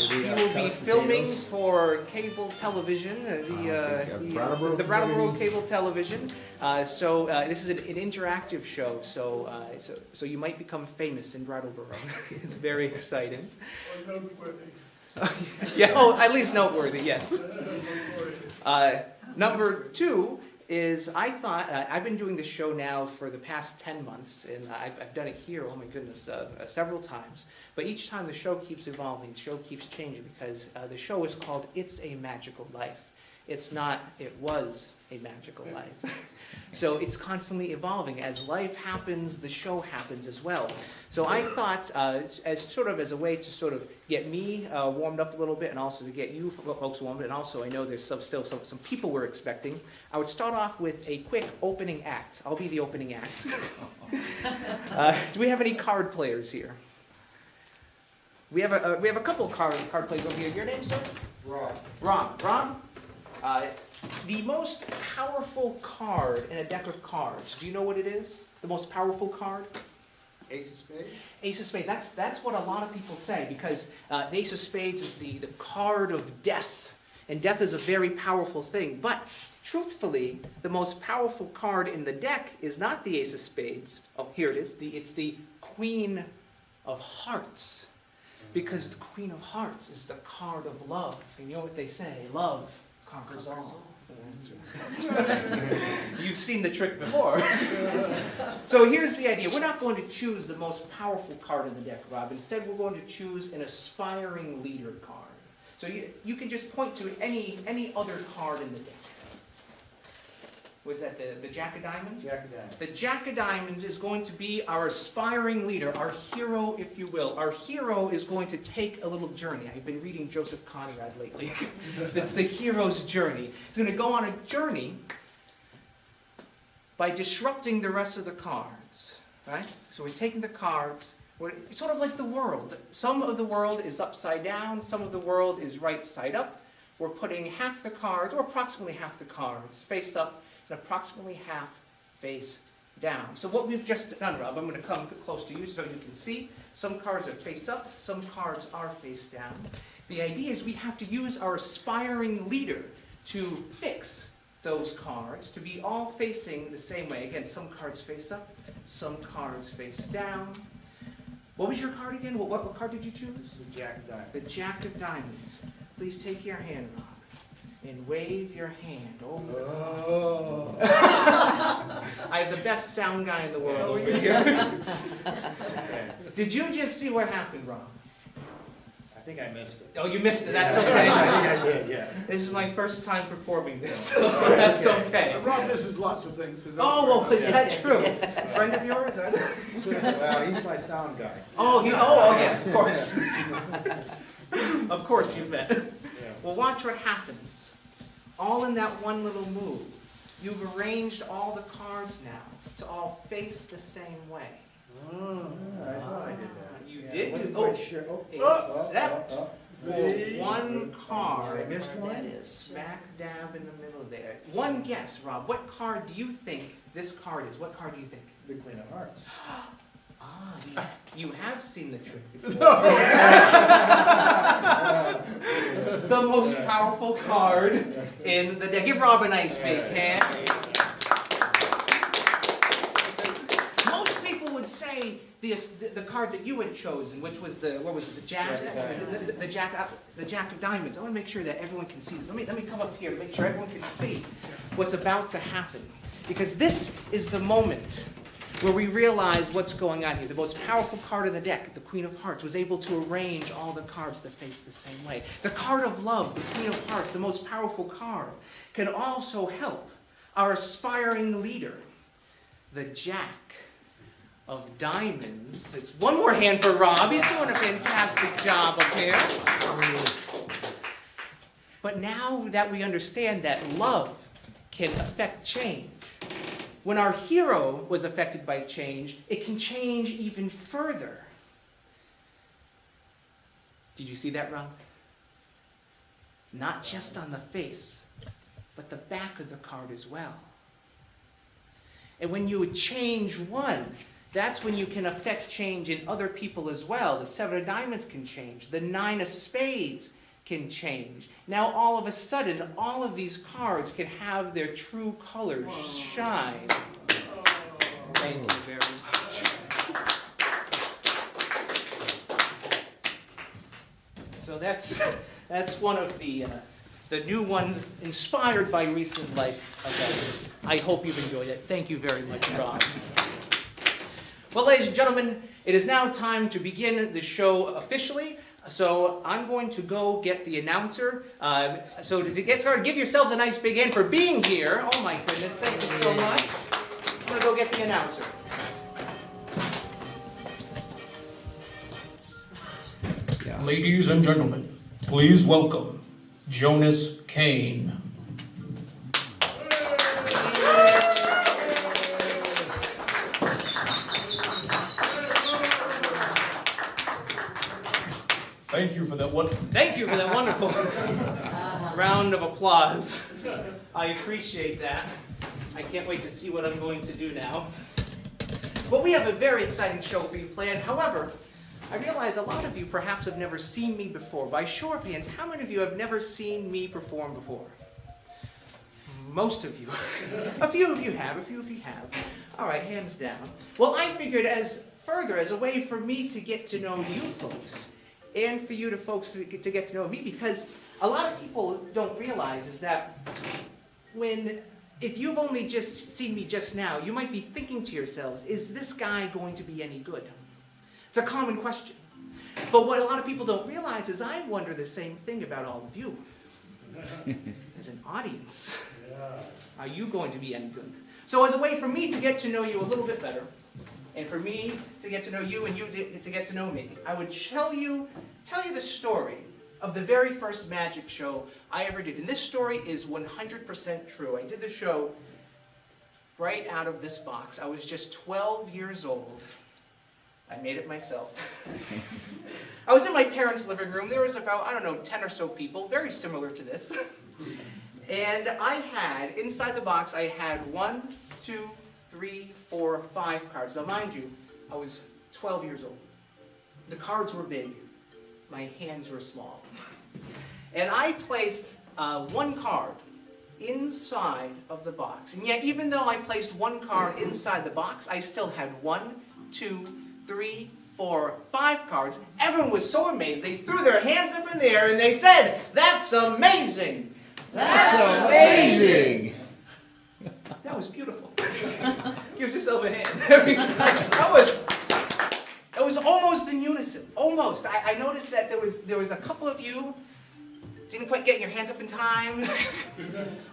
He will be filming for cable television, the Brattleboro cable television. This is an interactive show, so you might become famous in Brattleboro. It's very exciting. Or noteworthy. Yeah, oh, at least noteworthy, yes. Number two is I thought, I've been doing this show now for the past 10 months, and I've done it here, oh my goodness, several times. But each time the show keeps evolving, the show keeps changing, because the show is called It's a Magical Life. It's not, it was a magical life. So it's constantly evolving. As life happens, the show happens as well. So I thought, as a way to sort of get me warmed up a little bit, and also to get you folks warmed, and also I know there's still some people we're expecting. I would start off with a quick opening act. I'll be the opening act. Do we have any card players here? We have a couple of card players over here. Your name, sir? Ron. Ron? The most powerful card in a deck of cards, do you know what it is? The most powerful card? Ace of Spades? Ace of Spades. That's what a lot of people say, because the Ace of Spades is the card of death. And death is a very powerful thing. But truthfully, the most powerful card in the deck is not the Ace of Spades. Oh, here it is. It's the Queen of Hearts. Because the Queen of Hearts is the card of love. And you know what they say? Love conquers all. You've seen the trick before. So here's the idea. We're not going to choose the most powerful card in the deck, Rob. Instead, we're going to choose an aspiring leader card. So you can just point to any other card in the deck. What's that, the Jack of Diamonds? Jack of Diamonds. The Jack of Diamonds is going to be our aspiring leader, our hero, if you will. Our hero is going to take a little journey. I've been reading Joseph Conrad lately. That's the hero's journey. He's going to go on a journey by disrupting the rest of the cards. Right? So we're taking the cards. It's sort of like the world. Some of the world is upside down. Some of the world is right side up. We're putting half the cards, or approximately half the cards, face up, and approximately half face down. So what we've just done, Rob, I'm going to come close to you so you can see. Some cards are face up, some cards are face down. The idea is we have to use our aspiring leader to fix those cards to be all facing the same way. Again, some cards face up, some cards face down. What was your card again? What card did you choose? The Jack of Diamonds. The Jack of Diamonds. Please take your hand, Rob, and wave your hand over. Oh. I have the best sound guy in the world over here. Did you just see what happened, Rob? I think I missed it. Oh, you missed it. That's okay. I think I did, yeah. This is my first time performing this, so that's okay. Rob misses lots of things. Oh, well, is that true? A friend of yours? Well, he's my sound guy. Oh, yes, of course. Of course you've met. Yeah. Well, watch what happens. All in that one little move. You've arranged all the cards now to all face the same way. Oh, I thought I did that. You Yeah, did I wasn't do. quite sure. Except for one card. I missed one? That is smack dab in the middle there. One guess, Rob. What card do you think this card is? What card do you think? The Queen of Hearts. You have seen the trick before. The most powerful card in the deck. Give Rob a nice big hand. Most people would say the card that you had chosen, which was the Jack of Diamonds. I want to make sure that everyone can see this. Let me come up here to make sure everyone can see what's about to happen, because this is the moment where we realize what's going on here. The most powerful card in the deck, the Queen of Hearts, was able to arrange all the cards to face the same way. The card of love, the Queen of Hearts, the most powerful card, can also help our aspiring leader, the Jack of Diamonds. It's one more hand for Rob. He's doing a fantastic job up here. But now that we understand that love can affect change, when our hero was affected by change, it can change even further. Did you see that, Ron? Not just on the face, but the back of the card as well. And when you would change one, that's when you can affect change in other people as well. The 7 of diamonds can change. The 9 of spades can change. Now all of a sudden, all of these cards can have their true colors shine. Thank you very much. So that's one of the new ones inspired by recent life events. I hope you've enjoyed it. Thank you very much, Rob. Well, ladies and gentlemen, it is now time to begin the show officially. So I'm going to go get the announcer. So to get started, give yourselves a nice big hand for being here. Oh my goodness, thank you so much. I'm going to go get the announcer. Ladies and gentlemen, please welcome Jonas Cain. Thank you for that Thank you for that wonderful round of applause. I appreciate that. I can't wait to see what I'm going to do now. Well, we have a very exciting show for you planned. However, I realize a lot of you perhaps have never seen me before. By show of hands, how many of you have never seen me perform before? Most of you. A few of you have. All right, hands down. Well, I figured as a way for me to get to know you folks, and for you folks to get to know me, because a lot of people don't realize is that if you've only just seen me just now, you might be thinking to yourselves, is this guy going to be any good? It's a common question. But what a lot of people don't realize is I wonder the same thing about all of you. As an audience, are you going to be any good? So as a way for me to get to know you a little bit better, and for me to get to know you and you to get to know me, I would tell you the story of the very first magic show I ever did. And this story is 100% true. I did the show right out of this box. I was just 12 years old. I made it myself. I was in my parents' living room. There was about, 10 or so people, very similar to this. And I had, inside the box, I had 1, 2, 3, 4, 5 cards. Now mind you, I was 12 years old. The cards were big. My hands were small. And I placed 1 card inside of the box. And yet, even though I placed 1 card inside the box, I still had 1, 2, 3, 4, 5 cards. Everyone was so amazed, they threw their hands up in the air and they said, "That's amazing! That's amazing! That was beautiful." Give yourself a hand. That was almost in unison. Almost. I noticed that there was a couple of you didn't quite get your hands up in time.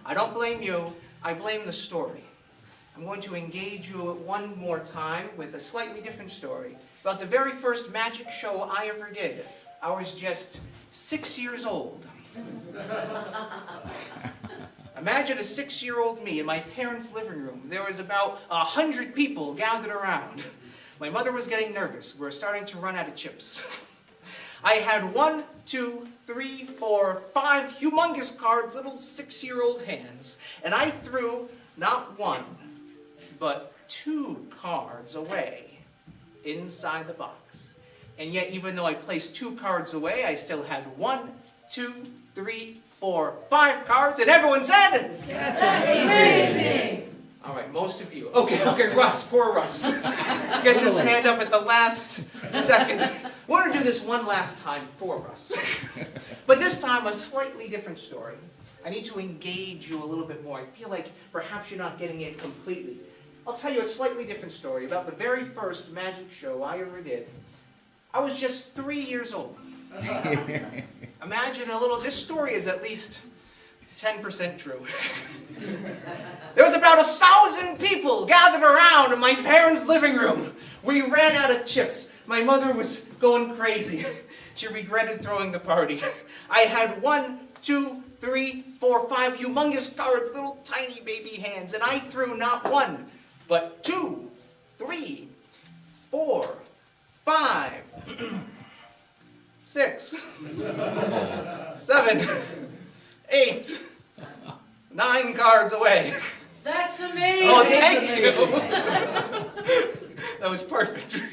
I don't blame you. I blame the story. I'm going to engage you one more time with a slightly different story about the very first magic show I ever did. I was just 6 years old. Imagine a 6-year-old me in my parents' living room. There was about 100 people gathered around. My mother was getting nervous. We were starting to run out of chips. I had 1, 2, 3, 4, 5 humongous cards, little 6-year-old hands, and I threw not 1, but 2 cards away inside the box. And yet, even though I placed 2 cards away, I still had 1, 2, 3, 4, 5 cards, and everyone said, "That's amazing!" All right, most of you. Okay, Russ, poor Russ. Gets his hand up at the last second. We're going to do this one last time for Russ. But this time, a slightly different story. I need to engage you a little bit more. I feel like perhaps you're not getting it completely. I'll tell you a slightly different story about the very first magic show I ever did. I was just 3 years old. Imagine this story is at least 10% true. There was about 1,000 people gathered around in my parents' living room. We ran out of chips. My mother was going crazy. She regretted throwing the party. I had 1, 2, 3, 4, 5 humongous cards, little tiny baby hands, and I threw not 1, but 2, 3, 4, 5, 6, 7, 8, 9 cards away. That's amazing! Oh, thank you! That was perfect.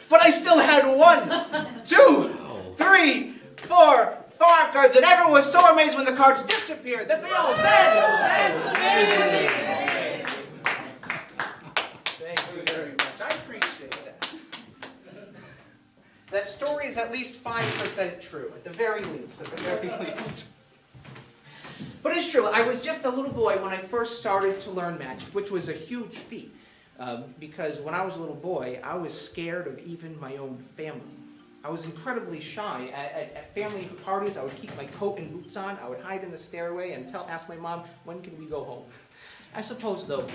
But I still had 1, 2, 3, 4, 5 cards, and everyone was so amazed when the cards disappeared that they all said, "That's amazing!" Thank you very much. I appreciate that. That story is at least 5% true, at the very least. At the very least. But it's true. I was just a little boy when I first started to learn magic, which was a huge feat. Because when I was a little boy, I was scared of even my own family. I was incredibly shy. At family parties, I would keep my coat and boots on. I would hide in the stairway and ask my mom, when can we go home? I suppose, though,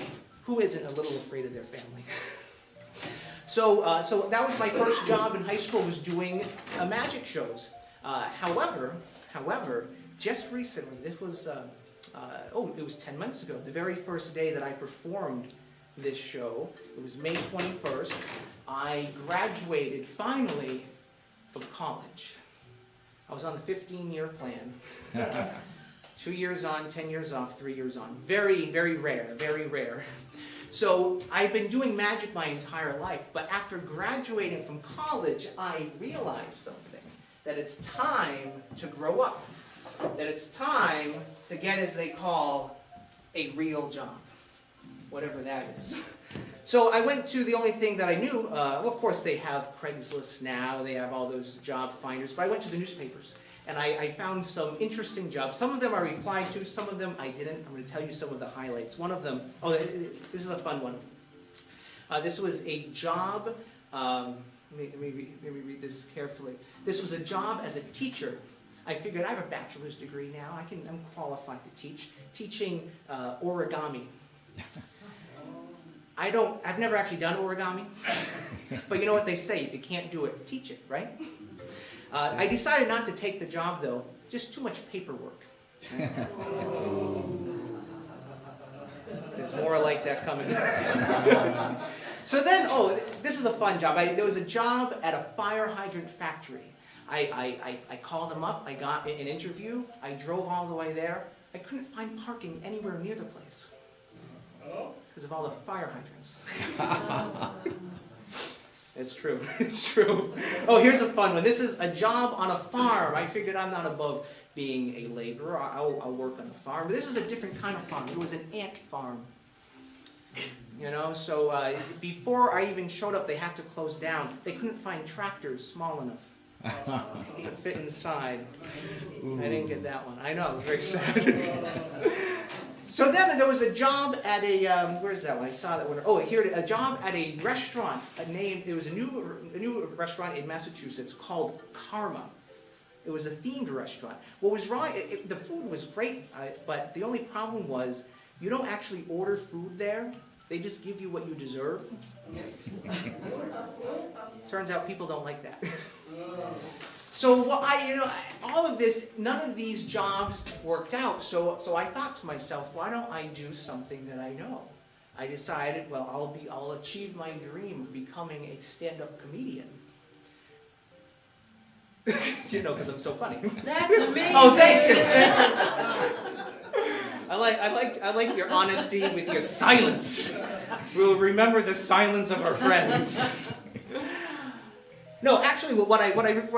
who isn't a little afraid of their family? So that was my first job in high school, was doing magic shows. However, just recently, this was, it was 10 months ago, the very first day that I performed this show, it was May 21st, I graduated finally from college. I was on the 15-year plan. 2 years on, 10 years off, 3 years on. Very, very rare, very rare. So I've been doing magic my entire life, but after graduating from college, I realized something, that it's time to grow up. That it's time to get, as they call, a real job, whatever that is. So I went to the only thing that I knew. Well, of course, they have Craigslist now. They have all those job finders. But I went to the newspapers, and I found some interesting jobs. Some of them I replied to. Some of them I didn't. I'm going to tell you some of the highlights. One of them, this is a fun one. This was a job. Let me read this carefully. This was a job as a teacher. I figured I have a bachelor's degree now. I'm qualified to teach. Teaching origami. I've never actually done origami. But you know what they say, if you can't do it, teach it, right? I decided not to take the job, though. Just too much paperwork. There's more like that coming. So then, this is a fun job. There was a job at a fire hydrant factory. I called them up, I got an interview, I drove all the way there. I couldn't find parking anywhere near the place because of all the fire hydrants. It's true, it's true. Oh, here's a fun one. This is a job on a farm. I figured I'm not above being a laborer. I'll work on the farm. But this is a different kind of farm. It was an ant farm. You know, so before I even showed up, they had to close down. They couldn't find tractors small enough to fit inside. I didn't get that one. I know, very sad. So then there was a job at a, where's that one? I saw that one. Oh, here, a job at a restaurant. It was a new restaurant in Massachusetts called Karma. It was a themed restaurant. What was wrong, the food was great, but the only problem was you don't actually order food there. They just give you what you deserve. Turns out people don't like that. So all of this, none of these jobs worked out. So I thought to myself, why don't I do something that I know? I decided, well, I'll achieve my dream of becoming a stand-up comedian. You know, because I'm so funny. That's amazing. Oh, thank you. I like your honesty with your silence. We'll remember the silence of our friends. No, actually, what I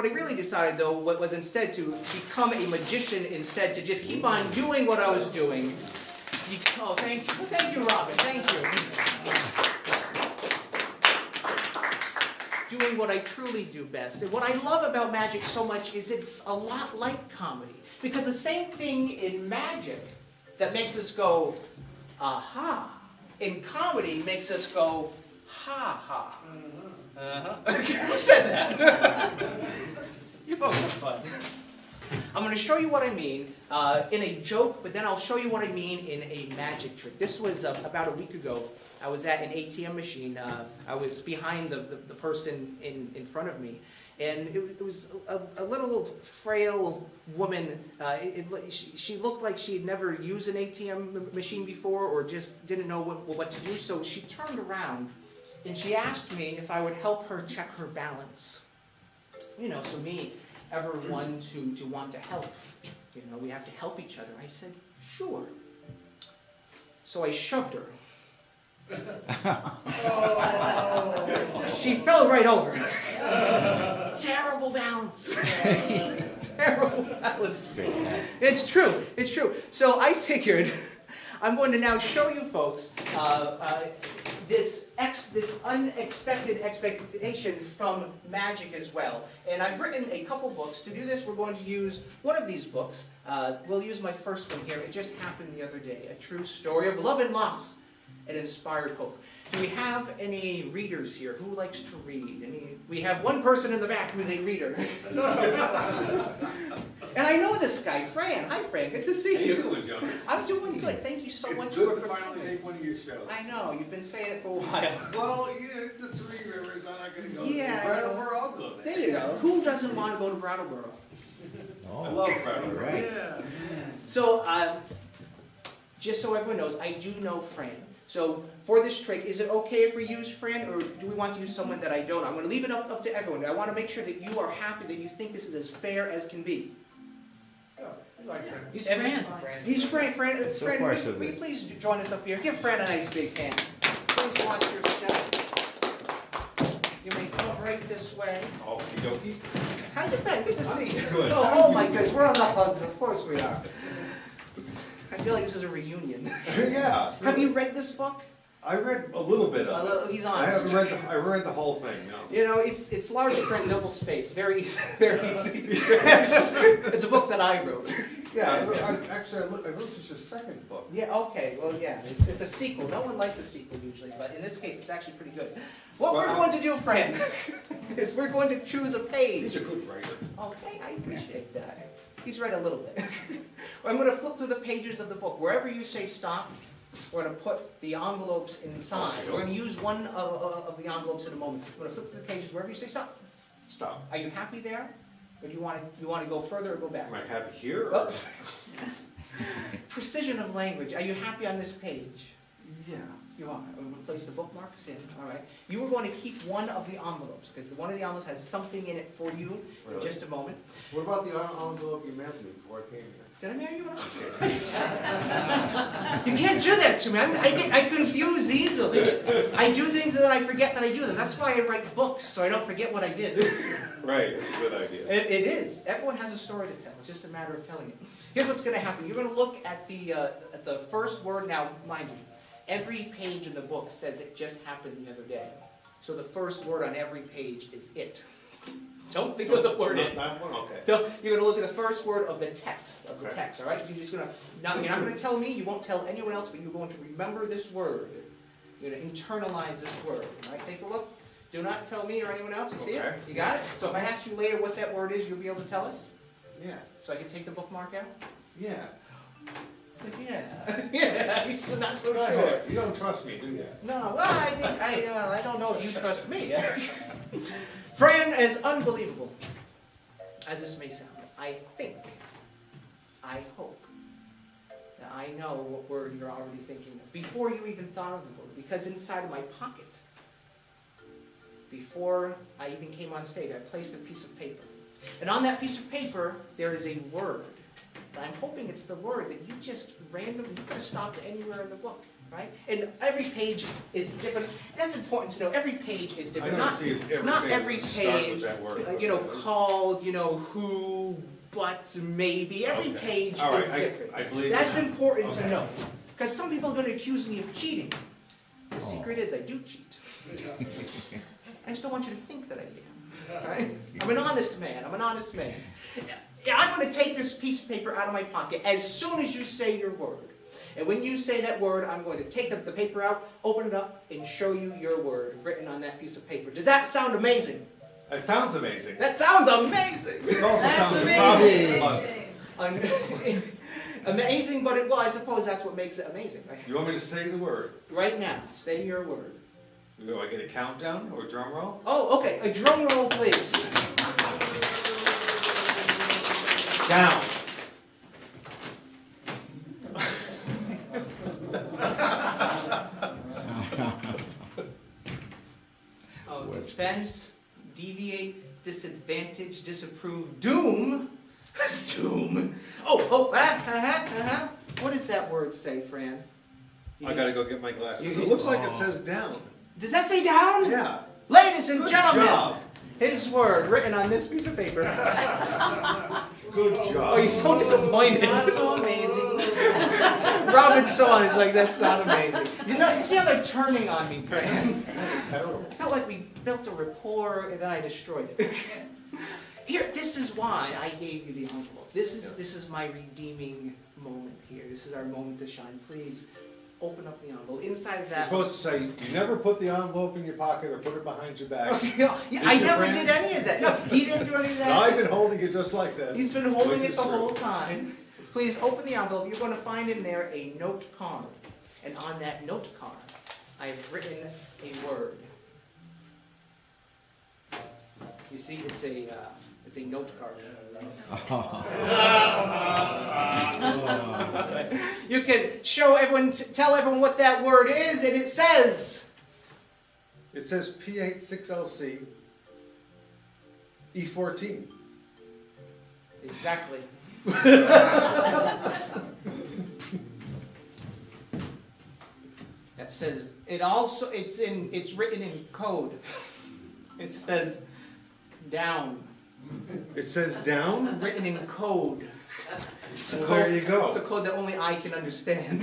really decided though was instead to become a magician. Instead, to just keep on doing what I was doing. Oh, thank you, Robin. Thank you. Doing what I truly do best. And what I love about magic so much is it's a lot like comedy, because the same thing in magic that makes us go, aha, in comedy makes us go, ha ha. Who said that? You folks are fun. I'm going to show you what I mean in a joke, but then I'll show you what I mean in a magic trick. This was about a week ago. I was at an ATM machine. I was behind the person in front of me. And it was a little frail woman. She looked like she had never used an ATM machine before or just didn't know what to do. So she turned around and she asked me if I would help her check her balance. You know, so me, ever one to want to help. You know, we have to help each other. I said, sure. So I shoved her. She fell right over. Terrible balance. Terrible balance. It's true. It's true. So I figured I'm going to now show you folks this unexpected expectation from magic as well. And I've written a couple books. To do this, we're going to use one of these books. We'll use my first one here. It just happened the other day. A true story of love and loss and inspired hope. Do we have any readers here? Who likes to read? We have one person in the back who's a reader. And I know this guy, Fran. Hi, Fran. Good to see you. How you doing, Jonas? I'm doing good. Thank you so much. It's good to finally make one of your shows. I know. You've been saying it for a while. Well, yeah, it's the Three Rivers. I'm not going to go Yeah, to Brattleboro. I'll go there. There you go. Who doesn't want to go to Brattleboro? I love Brattleboro. Right. Yeah. So, just so everyone knows, I do know Fran. So, for this trick, is it okay if we use Fran, or do we want to use someone that I don't? I'm going to leave it up to everyone. I want to make sure that you are happy, that you think this is as fair as can be. He's Fran. He's Fran. Fran, So Fran, far, so will you good. please join us up here? Give Fran a nice big hand. Please watch your step. You may come right this way. Okie dokie. How you been? Good to see you. Good. Oh my goodness, we're on the hugs. Of course we are. I feel like this is a reunion. Yeah. Have you read this book? I read a little bit of it. He's I honest. haven't read I read the whole thing, no. You know, it's large print, double space, very easy, very easy. It's a book that I wrote. Yeah, I wrote just a second book. Yeah, okay, well, yeah, it's a sequel. No one likes a sequel usually, but in this case, it's actually pretty good. What we're going to do, Fran, is we're going to choose a page. He's a good writer. Okay, I appreciate that. He's read a little bit. I'm going to flip through the pages of the book. Wherever you say stop, we're going to put the envelopes inside. We're going to use one of the envelopes in a moment. We're going to flip through the pages wherever you say stop. Stop. Are you happy there? Or do you want to go further or go back? Am I happy here? Or? Oh. Precision of language. Are you happy on this page? Yeah. You are. I'm going to place the bookmarks in. All right. You are going to keep one of the envelopes because one of the envelopes has something in it for you in Really? just a moment. What about the envelope you mailed me before I came here? Did I mail you an envelope? You can't do that to me. I confuse easily. I do things and then I forget that I do them. That's why I write books, so I don't forget what I did. Right, it's a good idea. It is. Everyone has a story to tell. It's just a matter of telling it. Here's what's going to happen. You're going to look at the first word. Now, mind you, every page in the book says it just happened the other day. So the first word on every page is it. Don't think of the word it. That one? Okay. So you're going to look at the first word of the text, all right? You're just going to, now you're not going to tell me, you won't tell anyone else, but you're going to remember this word. You're going to internalize this word, all right? Take a look. Do not tell me or anyone else. You see it? You got it? So if I ask you later what that word is, you'll be able to tell us? Yeah. So I can take the bookmark out? Yeah. It's like, yeah. Yeah, he's still not so Go sure. ahead. You don't trust me, do you? No, well, I don't know if you trust me. Fran, as unbelievable as this may sound, I hope, that I know what word you're already thinking of before you even thought of the word, because inside of my pocket, before I even came on stage, I placed a piece of paper. And on that piece of paper, there is a word. And I'm hoping it's the word that you just randomly, you could have stopped anywhere in the book. Right? And every page is different. That's important to know. Every page is different. Not every page, called, who, but, maybe. Every page is different. I believe That's important to know. Because some people are going to accuse me of cheating. The secret is I do cheat. I just don't want you to think that I am. Right? I'm an honest man. I'm an honest man. I'm going to take this piece of paper out of my pocket as soon as you say your word. And when you say that word, I'm going to take the paper out, open it up, and show you your word written on that piece of paper. Does that sound amazing? It sounds amazing. That sounds amazing! It also sounds amazing! Amazing, but I suppose that's what makes it amazing, right? You want me to say the word? Right now, say your word. Do I get a countdown or a drum roll? Oh, okay. A drum roll, please. Down. Offense, deviate, disadvantage, disapprove, doom. Doom. What does that word say, Fran? I gotta go get my glasses. It looks like it says down. Does that say down? Yeah. Ladies and Good gentlemen, job. his word written on this piece of paper. Good Oh, job. he's so disappointed. That's so amazing. Robin's so on. He's like, that's not amazing. You know, you see how they're turning on me, Fran? That's terrible. I felt like we built a rapport and then I destroyed it. Here, this is why I gave you the envelope. This is my redeeming moment here. This is our moment to shine. Please open up the envelope. Inside You're that. supposed to say, you never put the envelope in your pocket or put it behind your back. Yeah, I your never friend? did any of that. No, he didn't do any of that. No, I've been holding it just like this. He's been holding Which it is the true. whole time. Please open the envelope. You're going to find in there a note card. And on that note card, I have written a word. You see, it's a note card. You can show everyone, tell everyone what that word is, and it says. It says P86LC E14. Exactly. That says it also. It's written in code. It says down. It says down? Written in code. Well, there you It's a go. code that only I can understand.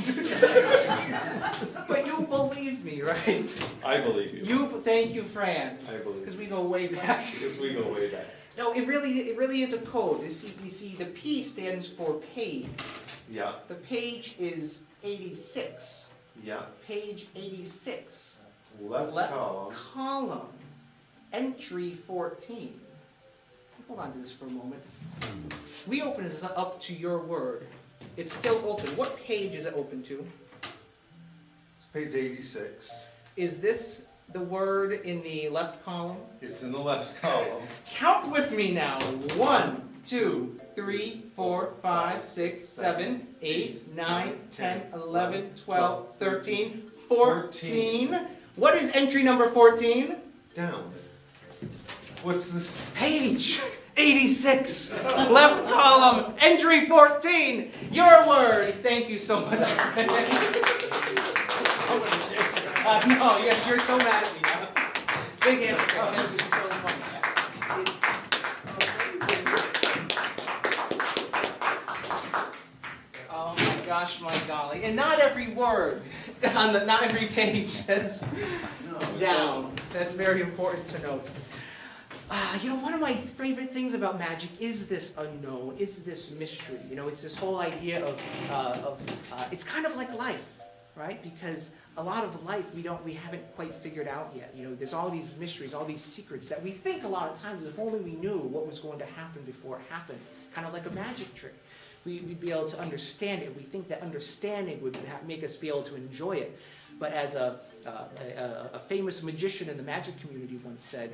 But you believe me, right? I believe you. Thank you, Fran, I believe because you. we go way back. Because we go way back. No, it really is a code. You see, the P stands for page. Yeah, The page is 86. yeah. Page 86. Left column. column. Entry 14. Hold on to this for a moment. We open this up to your word. It's still open. What page is it open to? Page 86. Is this the word in the left column? It's in the left column. Count with me now. 1, 2, 3, 4, 5, 6, 7, 8, 9, 10, 11, 12, 13, 14. What is entry number 14? Down. What's this? Page 86. Left column. Entry 14. Your word. Thank you so much. No, yes, you're so mad at me now. Big hand. Thank you so much. Oh my gosh, my golly. And not every word not every page says down. That's very important to note. You know, one of my favorite things about magic is this unknown, is this mystery. You know, it's this whole idea of it's kind of like life, right? Because a lot of life we haven't quite figured out yet. You know, there's all these mysteries, all these secrets that we think a lot of times, if only we knew what was going to happen before it happened, kind of like a magic trick. We'd be able to understand it. We think that understanding would make us be able to enjoy it. But as a famous magician in the magic community once said,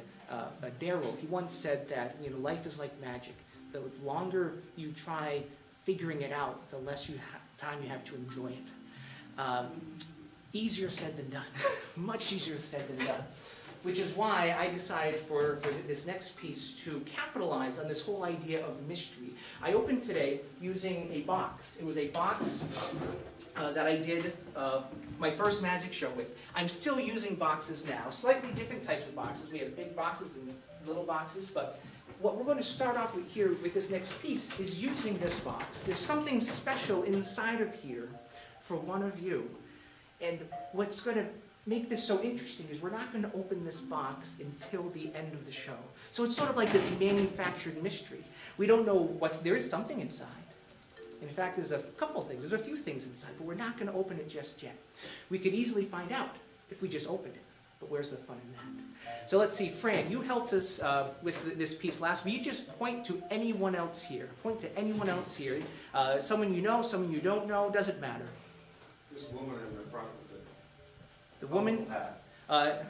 Daryl, he once said that, you know, life is like magic. The longer you try figuring it out, the less time you have to enjoy it. Easier said than done. Much easier said than done. Which is why I decided for this next piece to capitalize on this whole idea of mystery. I opened today using a box. It was a box that I did my first magic show with. I'm still using boxes now, slightly different types of boxes. We have big boxes and little boxes, but what we're going to start off with here with this next piece is using this box. There's something special inside of here for one of you. And what's going to make this so interesting is we're not going to open this box until the end of the show. So it's sort of like this manufactured mystery. We don't know there is something inside. In fact, there's a couple things, there's a few things inside, but we're not going to open it just yet. We could easily find out if we just opened it, but where's the fun in that? So let's see, Fran, you helped us with this piece last week. You just point to anyone else here. Point to anyone else here. Someone you know, someone you don't know, doesn't matter. This woman in the front with The woman. hat.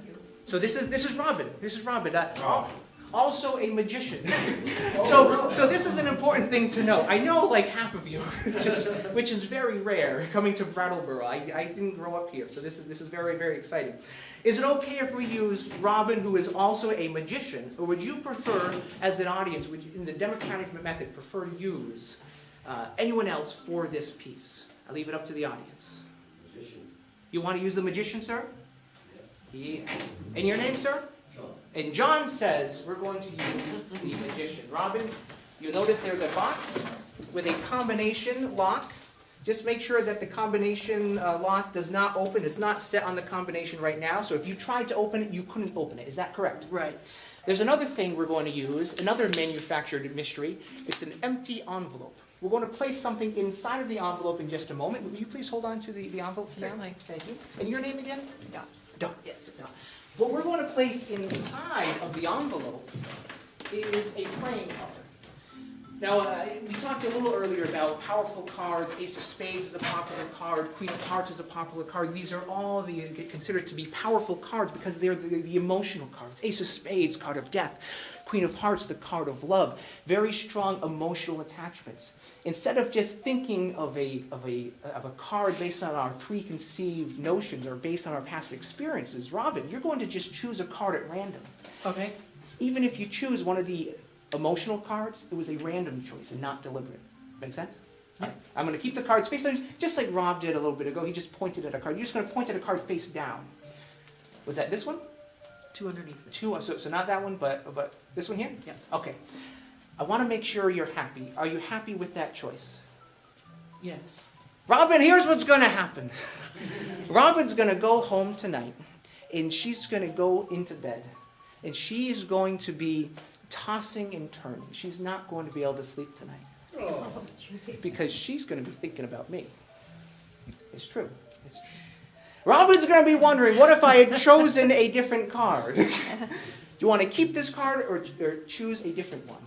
So this is Robin. This is Robin. Also a magician. So this is an important thing to know. I know like half of you, which is very rare coming to Brattleboro. I didn't grow up here, so this is very, very exciting. Is it okay if we use Robin, who is also a magician, or would you prefer, as an audience, in the democratic method, prefer to use anyone else for this piece? I'll leave it up to the audience. You want to use the magician, sir? Yeah. And your name, sir? John. And John says we're going to use the magician. Robin, you'll notice there's a box with a combination lock. Just make sure that the combination lock does not open. It's not set on the combination right now. So if you tried to open it, you couldn't open it. Is that correct? Right. There's another thing we're going to use, another manufactured mystery. It's an empty envelope. We're going to place something inside of the envelope in just a moment. Will you please hold on to the envelope for now? Certainly. Thank you. And your name again? Dot. Dot, yes. Dot. What we're going to place inside of the envelope is a playing card. Now, we talked a little earlier about powerful cards. Ace of Spades is a popular card. Queen of Hearts is a popular card. These are all considered to be powerful cards because they're the emotional cards. Ace of Spades, card of death. Queen of Hearts, the card of love. Very strong emotional attachments. Instead of just thinking of a card based on our preconceived notions or based on our past experiences, Robin, you're going to just choose a card at random. Okay. Even if you choose one of the emotional cards, it was a random choice and not deliberate. Make sense? Yeah. Right. I'm going to keep the cards face down, just like Rob did a little bit ago. He just pointed at a card. You're just going to point at a card face down. Was that this one? Two underneath it. Two. So not that one, but this one here? Yeah. Okay. I want to make sure you're happy. Are you happy with that choice? Yes. Robin, here's what's going to happen. Robin's going to go home tonight, and she's going to go into bed, and she's going to be tossing and turning. She's not going to be able to sleep tonight. Oh, Because she's going to be thinking about me. It's true. It's true. Robin's going to be wondering, what if I had chosen a different card? Do you want to keep this card or choose a different one?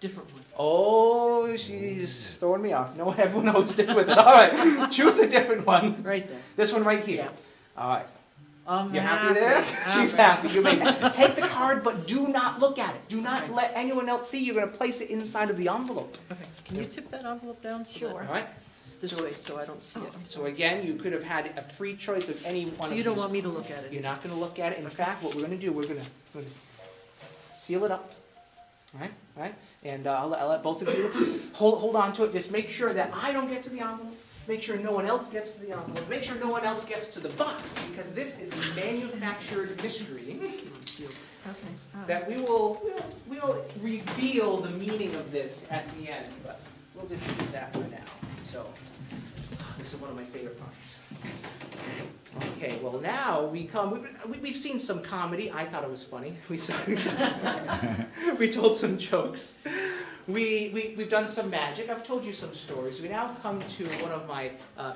Different one. Oh, she's throwing me off. No, everyone else sticks with it. All right, choose a different one. Right there. This one right here. Yeah. All right. I'm You're happy there? I'm She's happy. You may take the card, but do not look at it. Do not let anyone else see. You're going to place it inside of the envelope. Okay. Can you tip that envelope down? So All right. This way, so I don't see it. So again, you could have had a free choice of any one So of you don't these. want me to look at it? You're not going to look at it. In fact, what we're going to do, we're going to seal it up. All right? All right? And I'll let both of you hold on to it. Just make sure that I don't get to the envelope. Make sure no one else gets to the envelope. Make sure no one else gets to the box, because this is a manufactured mystery Okay. that we'll reveal the meaning of this at the end, but we'll just keep that for now. So this is one of my favorite parts. Okay, well now we've seen some comedy. I thought it was funny. We told some jokes. We've done some magic. I've told you some stories. We now come to one of my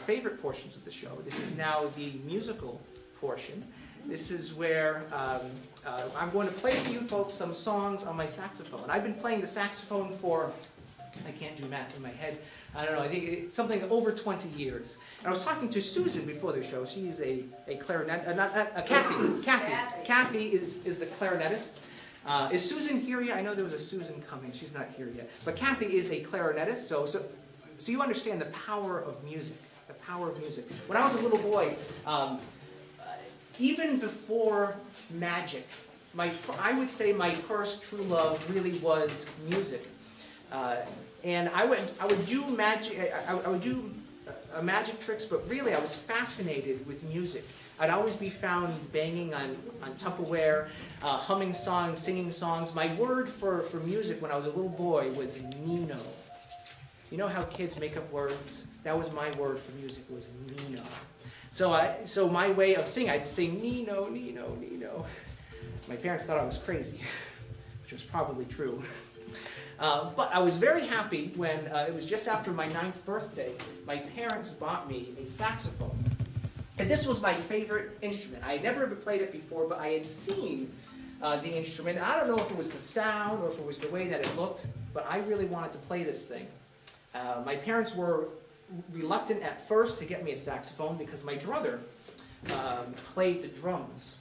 favorite portions of the show. This is now the musical portion. This is where I'm going to play for you folks some songs on my saxophone. I've been playing the saxophone for, I can't do math in my head, I don't know, I think it's something over 20 years. And I was talking to Susan before the show. She's a clarinet, Kathy is the clarinetist. Is Susan here yet? I know there was a Susan coming. She's not here yet. But Kathy is a clarinetist, so you understand the power of music. The power of music. When I was a little boy, even before magic, I would say my first true love really was music. And I would do magic. I would do magic tricks, but really I was fascinated with music. I'd always be found banging on Tupperware, humming songs, singing songs. My word for music when I was a little boy was Nino. You know how kids make up words? That was my word for music, was Nino. So my way of singing, I'd sing Nino, Nino, Nino. My parents thought I was crazy, which was probably true. But I was very happy when it was just after my 9th birthday, my parents bought me a saxophone. And this was my favorite instrument. I had never ever played it before, but I had seen the instrument. I don't know if it was the sound or if it was the way that it looked, but I really wanted to play this thing. My parents were reluctant at first to get me a saxophone because my brother played the drums.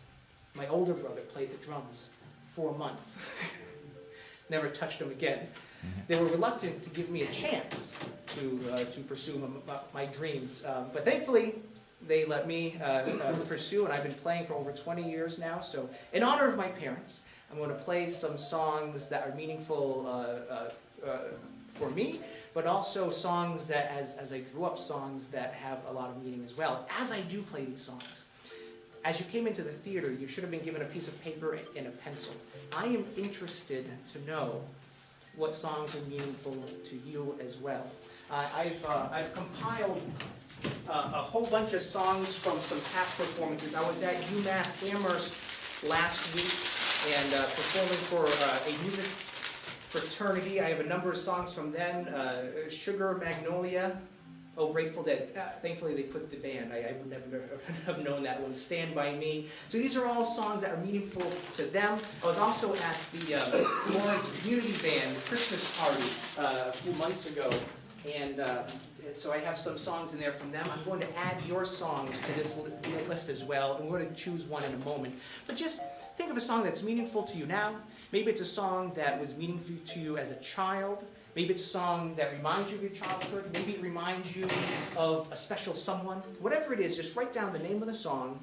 My older brother played the drums for a month. Never touched them again. They were reluctant to give me a chance to pursue my dreams. But thankfully, they let me pursue, and I've been playing for over 20 years now. So in honor of my parents, I'm going to play some songs that are meaningful for me, but also songs that, as I grew up, songs that have a lot of meaning as well, as I do play these songs. As you came into the theater, you should have been given a piece of paper and a pencil. I am interested to know what songs are meaningful to you as well. I've compiled a whole bunch of songs from some past performances. I was at UMass Amherst last week and performing for a music fraternity. I have a number of songs from them. Sugar Magnolia. Oh, Grateful Dead. Thankfully they put the band. I would never have known that one. Stand By Me. So these are all songs that are meaningful to them. I was also at the Florence Community Band Christmas party a few months ago. And so I have some songs in there from them. I'm going to add your songs to this list as well. And we're going to choose one in a moment. But just think of a song that's meaningful to you now. Maybe it's a song that was meaningful to you as a child. Maybe it's a song that reminds you of your childhood. Maybe it reminds you of a special someone. Whatever it is, just write down the name of the song.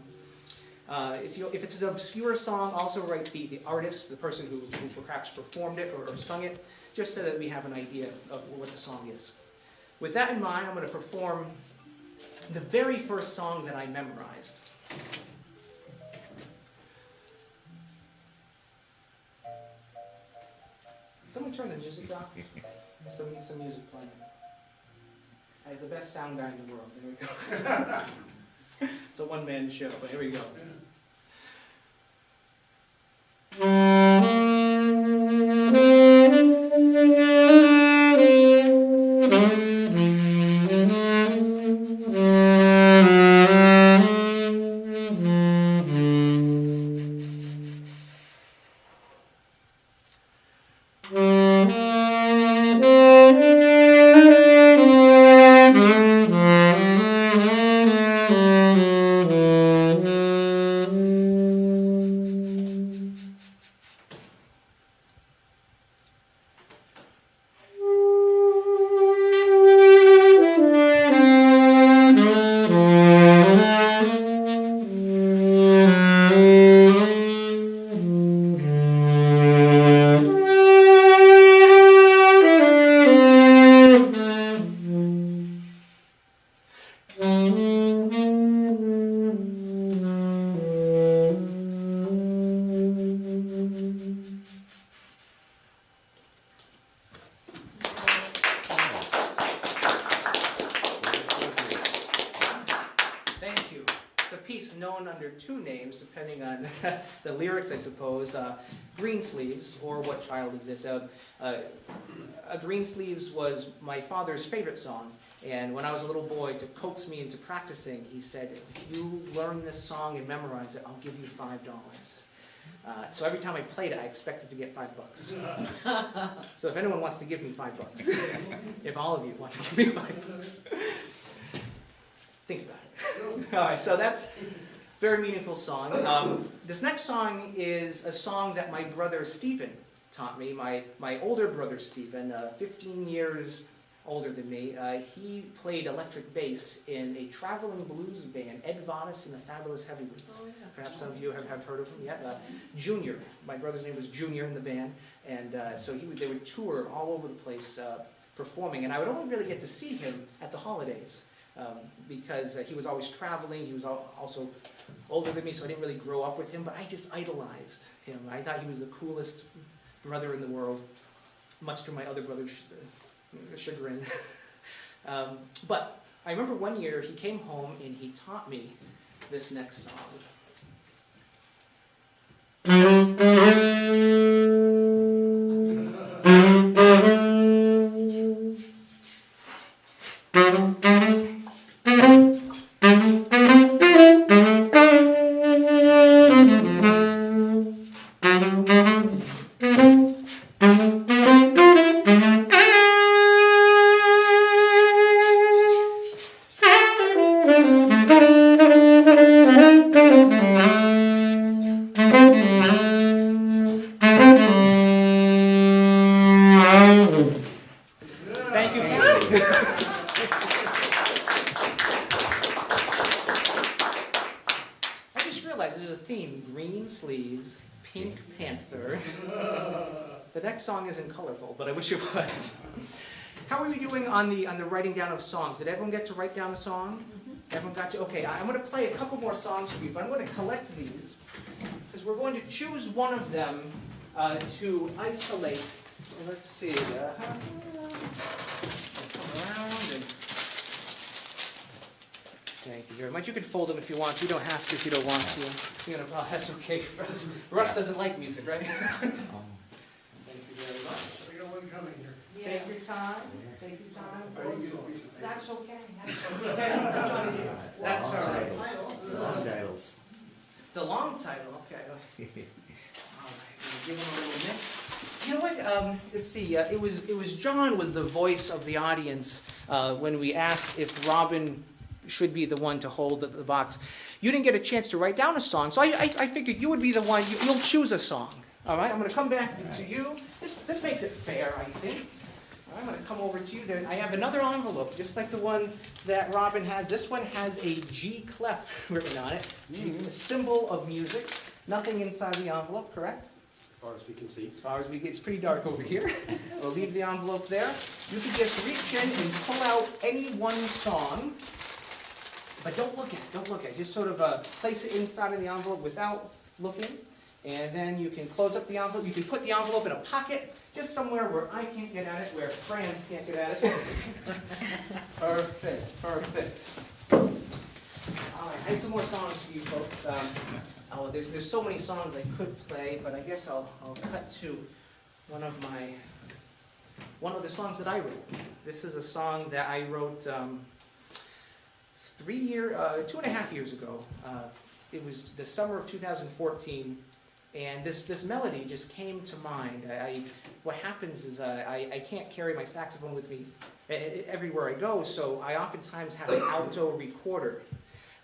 If it's an obscure song, also write the artist, the person who perhaps performed it or sung it, just so that we have an idea of what the song is. With that in mind, I'm going to perform the very first song that I memorized. Someone turn the music off. Some music playing. I have the best sound guy in the world. Here we go. It's a one-man show, but here we go. Two names, depending on the lyrics, I suppose. Greensleeves, or What Child Is This? Greensleeves was my father's favorite song, and when I was a little boy, to coax me into practicing, he said, if you learn this song and memorize it, I'll give you $5. So every time I played it, I expected to get $5. So if anyone wants to give me $5, if all of you want to give me $5, think about it. All right, so that's very meaningful song. This next song is a song that my brother Stephen taught me. My older brother Stephen, 15 years older than me, he played electric bass in a traveling blues band, Ed Vadas and the Fabulous Heavyweights. Oh, yeah. Perhaps some of you have heard of him yet. Junior, my brother's name was Junior in the band, and so they would tour all over the place performing, and I would only really get to see him at the holidays because he was always traveling. He was also older than me, so I didn't really grow up with him, but I just idolized him. I thought he was the coolest brother in the world, much to my other brother's chagrin. But I remember one year he came home and he taught me this next song. How are we doing on the writing down of songs? Did everyone get to write down a song? Everyone got to? Okay, I'm going to play a couple more songs for you, but I'm going to collect these because we're going to choose one of them to isolate. Let's see. Come around and. Thank you very much. You can fold them if you want to. You don't have to if you don't want to. Oh, that's okay. Russ doesn't like music, right? Thank you very much. We got one coming here. Take your time. Take your time. Are you gonna be- That's okay. That's all right. Long titles. It's a long title. Okay. All right. We'll give them a little mix. You know what? Let's see. It was John was the voice of the audience when we asked if Robin should be the one to hold the box. You didn't get a chance to write down a song, so I figured you would be the one. You'll choose a song. All right. I'm going to come back to you. This makes it fair, I think. I'm going to come over to you. There, I have another envelope, just like the one that Robin has. This one has a G clef written on it, a symbol of music. Nothing inside the envelope, correct? As far as we can see. As far as we get, it's pretty dark over here. We'll leave the envelope there. You can just reach in and pull out any one song, but don't look at it. Don't look at it. Just sort of place it inside of the envelope without looking, and then you can close up the envelope. You can put the envelope in a pocket, just somewhere where I can't get at it, where Fran can't get at it. Perfect, perfect. All right, I have some more songs for you folks. There's so many songs I could play, but I guess I'll cut to one of the songs that I wrote. This is a song that I wrote 2.5 years ago. It was the summer of 2014. And this melody just came to mind. What happens is I can't carry my saxophone with me everywhere I go, so I oftentimes have an alto recorder.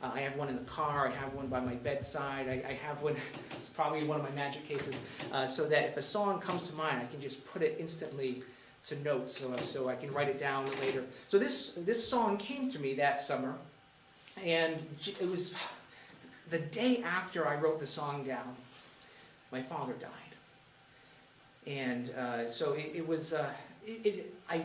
I have one in the car, I have one by my bedside, I have one, it's probably one of my magic cases, so that if a song comes to mind, I can just put it instantly to notes, so I can write it down later. So this song came to me that summer, and it was the day after I wrote the song down. My father died, and so it was. I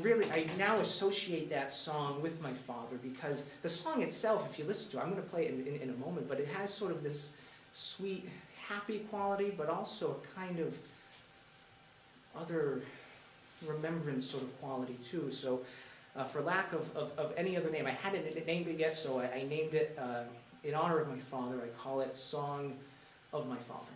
now associate that song with my father because the song itself, if you listen to it, I'm going to play it in a moment, but it has sort of this sweet, happy quality, but also a kind of other remembrance sort of quality too. So, for lack of any other name, I hadn't named it yet, so I named it in honor of my father. I call it "Song of My Father."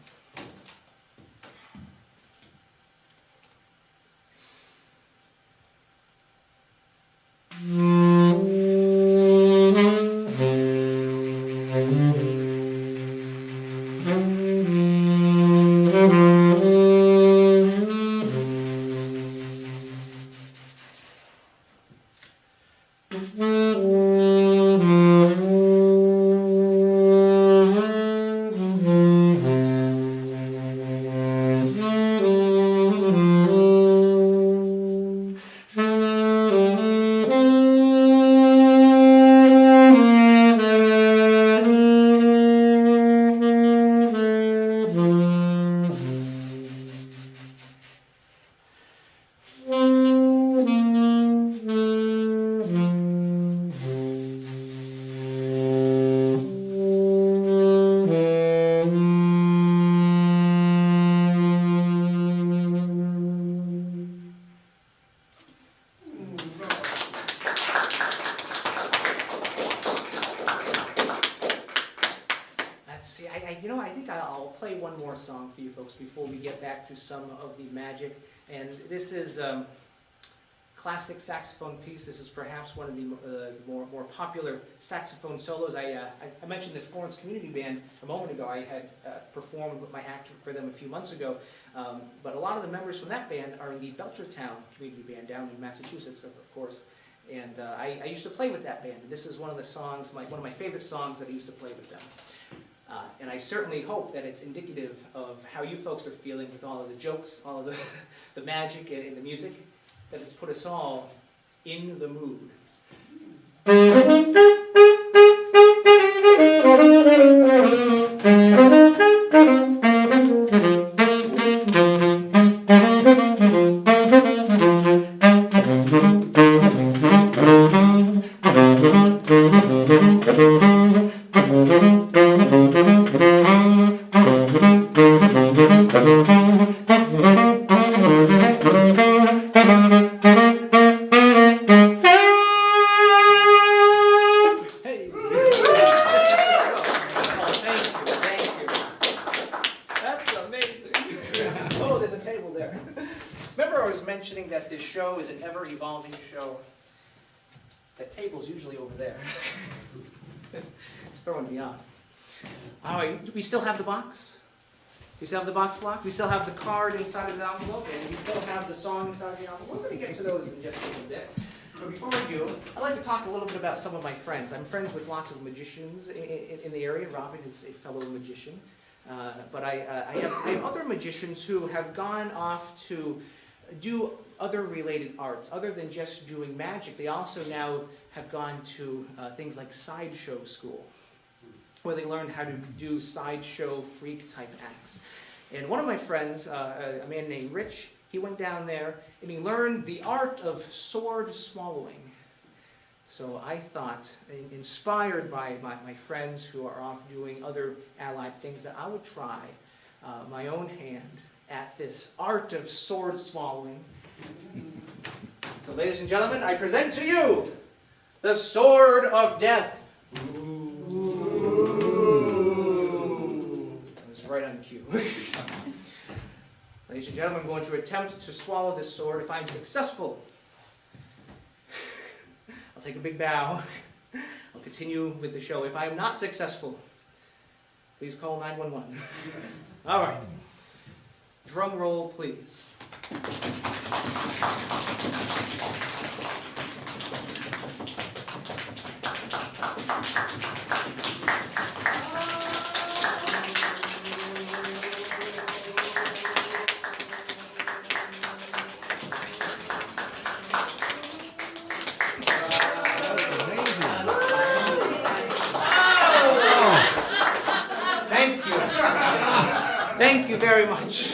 I think I'll play one more song for you folks before we get back to some of the magic. And this is classic saxophone piece. This is perhaps one of the more popular saxophone solos. I mentioned the Florence Community Band a moment ago. I had performed with my act for them a few months ago. But a lot of the members from that band are in the Belchertown Community Band down in Massachusetts, of course. And I used to play with that band. This is one of the songs, one of my favorite songs that I used to play with them. And I certainly hope that it's indicative of how you folks are feeling with all of the jokes, all of the magic and the music that has put us all in the mood. Remember I was mentioning that this show is an ever-evolving show? That table's usually over there. It's throwing me off. All right, we still have the box? We still have the box locked? We still have the card inside of the envelope, and we still have the song inside of the envelope. We're going to get to those in just a little bit. But before we do, I'd like to talk a little bit about some of my friends. I'm friends with lots of magicians in the area. Robin is a fellow magician. But I have other magicians who have gone off to do other related arts. Other than just doing magic, they also now have gone to things like sideshow school, where they learned how to do sideshow freak type acts. And one of my friends, a man named Rich, he went down there and he learned the art of sword swallowing. So I thought, inspired by my friends who are off doing other allied things, that I would try my own hand at this art of sword swallowing. So ladies and gentlemen, I present to you the Sword of Death. Ooh. That was right on cue. Ladies and gentlemen, I'm going to attempt to swallow this sword. If I'm successful, I'll take a big bow. I'll continue with the show. If I am not successful, please call 911. All right. Drum roll, please. Thank you very much.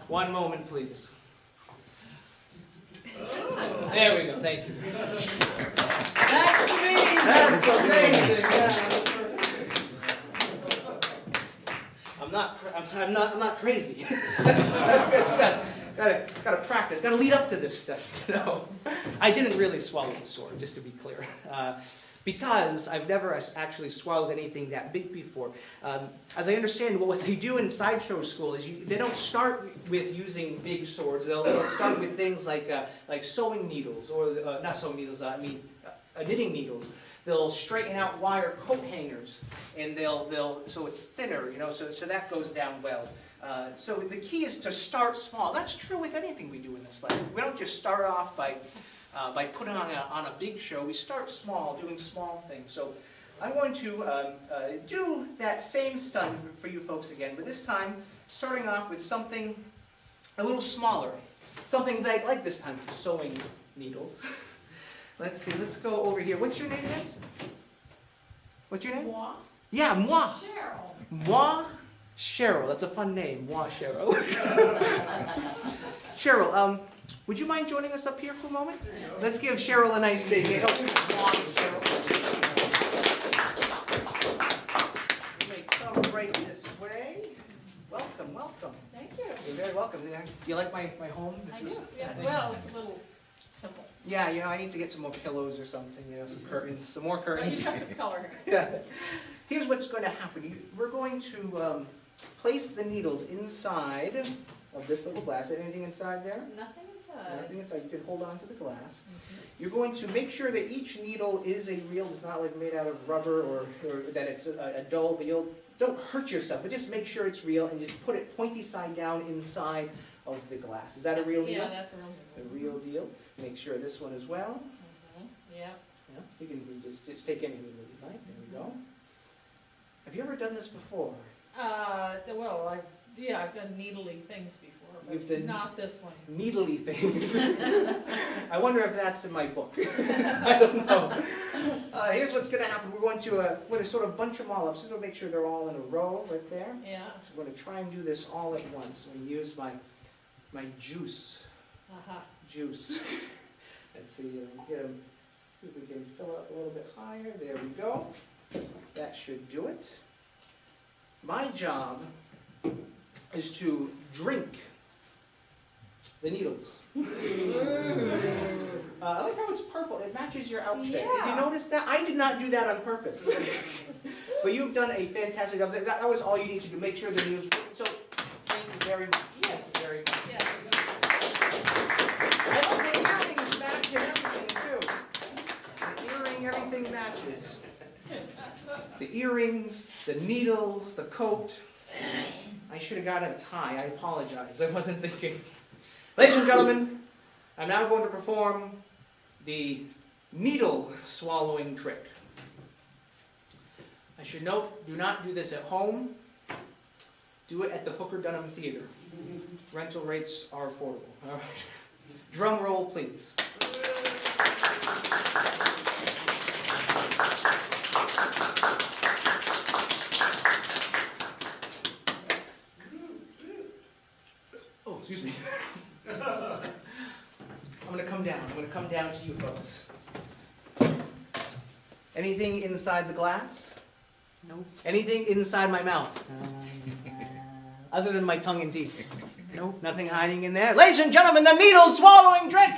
One moment, please. There we go. Thank you. That's me. That's amazing. I'm not crazy. Gotta practice. Gotta lead up to this stuff. You know, I didn't really swallow the sword, just to be clear. Because I've never actually swallowed anything that big before. As I understand, what they do in sideshow school is they don't start with using big swords. They'll start with things like sewing needles, or not sewing needles. Knitting needles. They'll straighten out wire coat hangers, and so it's thinner, you know. So that goes down well. So the key is to start small. That's true with anything we do in this life. We don't just start off by putting on a big show. We start small, doing small things. So I'm going to do that same stunt for you folks again, but this time starting off with something a little smaller. Something like this time, sewing needles. Let's see, let's go over here. What's your name, miss? What's your name? Moi. Yeah, moi. Cheryl. Moi Cheryl. That's a fun name, moi Cheryl. Cheryl, would you mind joining us up here for a moment? Let's give Cheryl a nice big hand. Cheryl. You may come right this way. Welcome, welcome. Thank you. You're very welcome. Do you like my home? I do. Yeah. Well, it's a little simple. Yeah, you know, I need to get some more pillows or something, you know, some curtains, some more But curtains. you got some color. Yeah. Here's what's going to happen. We're going to place the needles inside of this little glass. Anything inside there? Nothing inside. Nothing inside. You can hold on to the glass. You're going to make sure that each needle is a real, it's not like made out of rubber or that it's a dull, but don't hurt yourself, but just make sure it's real and just put it pointy side down inside of the glass. Is that a real deal? Yeah, that's a real deal. A real deal. Make sure this one as well. Yeah. Yeah, you can just take any needle you like. There we go. Have you ever done this before? Well, I've done needly things before, You've but done not this one. Needly things. I wonder if that's in my book. I don't know. Here's what's going to happen. We're going to sort of bunch them all up. So we're going to make sure they're all in a row right there. Yeah. So we're going to try and do this all at once. I'm going to use my juice. Uh-huh. Juice. Let's see, see if we can fill up a little bit higher. There we go. That should do it. My job is to drink the needles. I like how it's purple. It matches your outfit. Yeah. Did you notice that? I did not do that on purpose. But you've done a fantastic job. That was all you need to do. Make sure the needles. So, thank you very much. Yes. Very much. Yes. the earrings, the needles, the coat. I should have gotten a tie. I apologize. I wasn't thinking. Ladies and gentlemen, I'm now going to perform the needle swallowing trick. I should note, do not do this at home. Do it at the Hooker-Dunham Theater. Rental rates are affordable. All right. Drum roll, please. Oh, excuse me. I'm going to come down. I'm going to come down to you folks. Anything inside the glass? Nope. Anything inside my mouth? Other than my tongue and teeth? Nope. Nothing hiding in there? Ladies and gentlemen, the needle swallowing trick!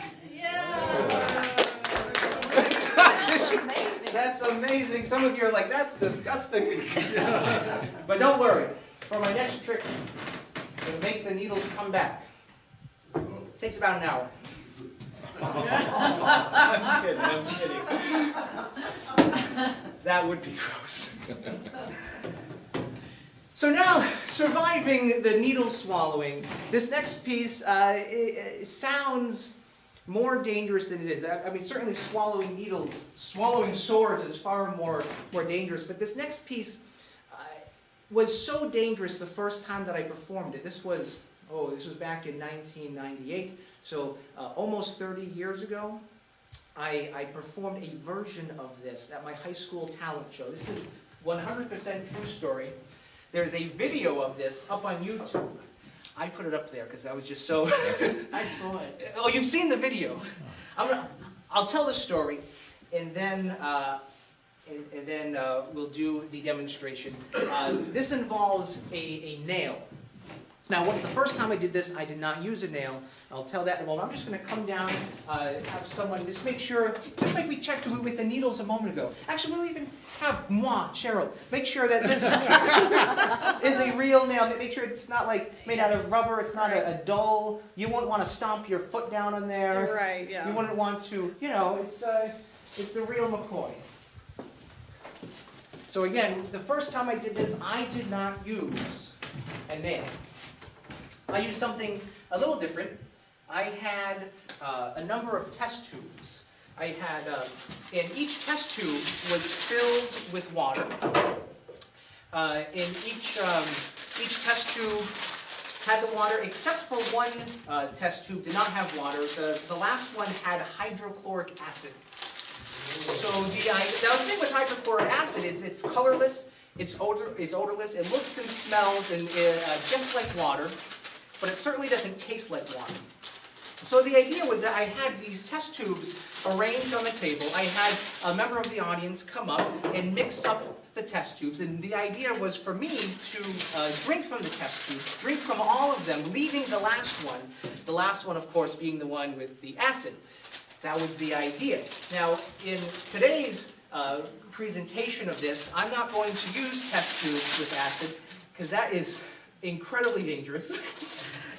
That's amazing. Some of you are like, that's disgusting. But don't worry. For my next trick, to make the needles come back, it takes about an hour. I'm kidding. That would be gross. So now, surviving the needle swallowing, this next piece it sounds more dangerous than it is. I mean, certainly swallowing needles, swallowing swords is far more dangerous, but this next piece was so dangerous the first time that I performed it. This was back in 1998, so almost 30 years ago. I performed a version of this at my high school talent show. This is 100% true story. There's a video of this up on YouTube. I put it up there because I was just so... I saw it. Oh, you've seen the video. I'll tell the story, and then we'll do the demonstration. This involves a nail. Now, the first time I did this, I did not use a nail. I'll tell that in a moment. I'm just going to come down, have someone just make sure, just like we checked with the needles a moment ago. Actually, we'll even have Cheryl, make sure that this is a real nail. Make sure it's not like made out of rubber. It's not a dull. You won't want to stomp your foot down on there. Right, yeah. You wouldn't want to, it's the real McCoy. So again, the first time I did this, I did not use a nail. I used something a little different. I had a number of test tubes. I had, and each test tube was filled with water. And each test tube had the water, except for one test tube did not have water. The last one had hydrochloric acid. So the thing with hydrochloric acid is it's colorless, it's odorless, it looks and smells and just like water, but it certainly doesn't taste like water. So the idea was that I had these test tubes arranged on the table. I had a member of the audience come up and mix up the test tubes, and the idea was for me to drink from the test tubes, drink from all of them, leaving the last one, of course, being the one with the acid. That was the idea. Now, in today's presentation of this, I'm not going to use test tubes with acid, because that is incredibly dangerous.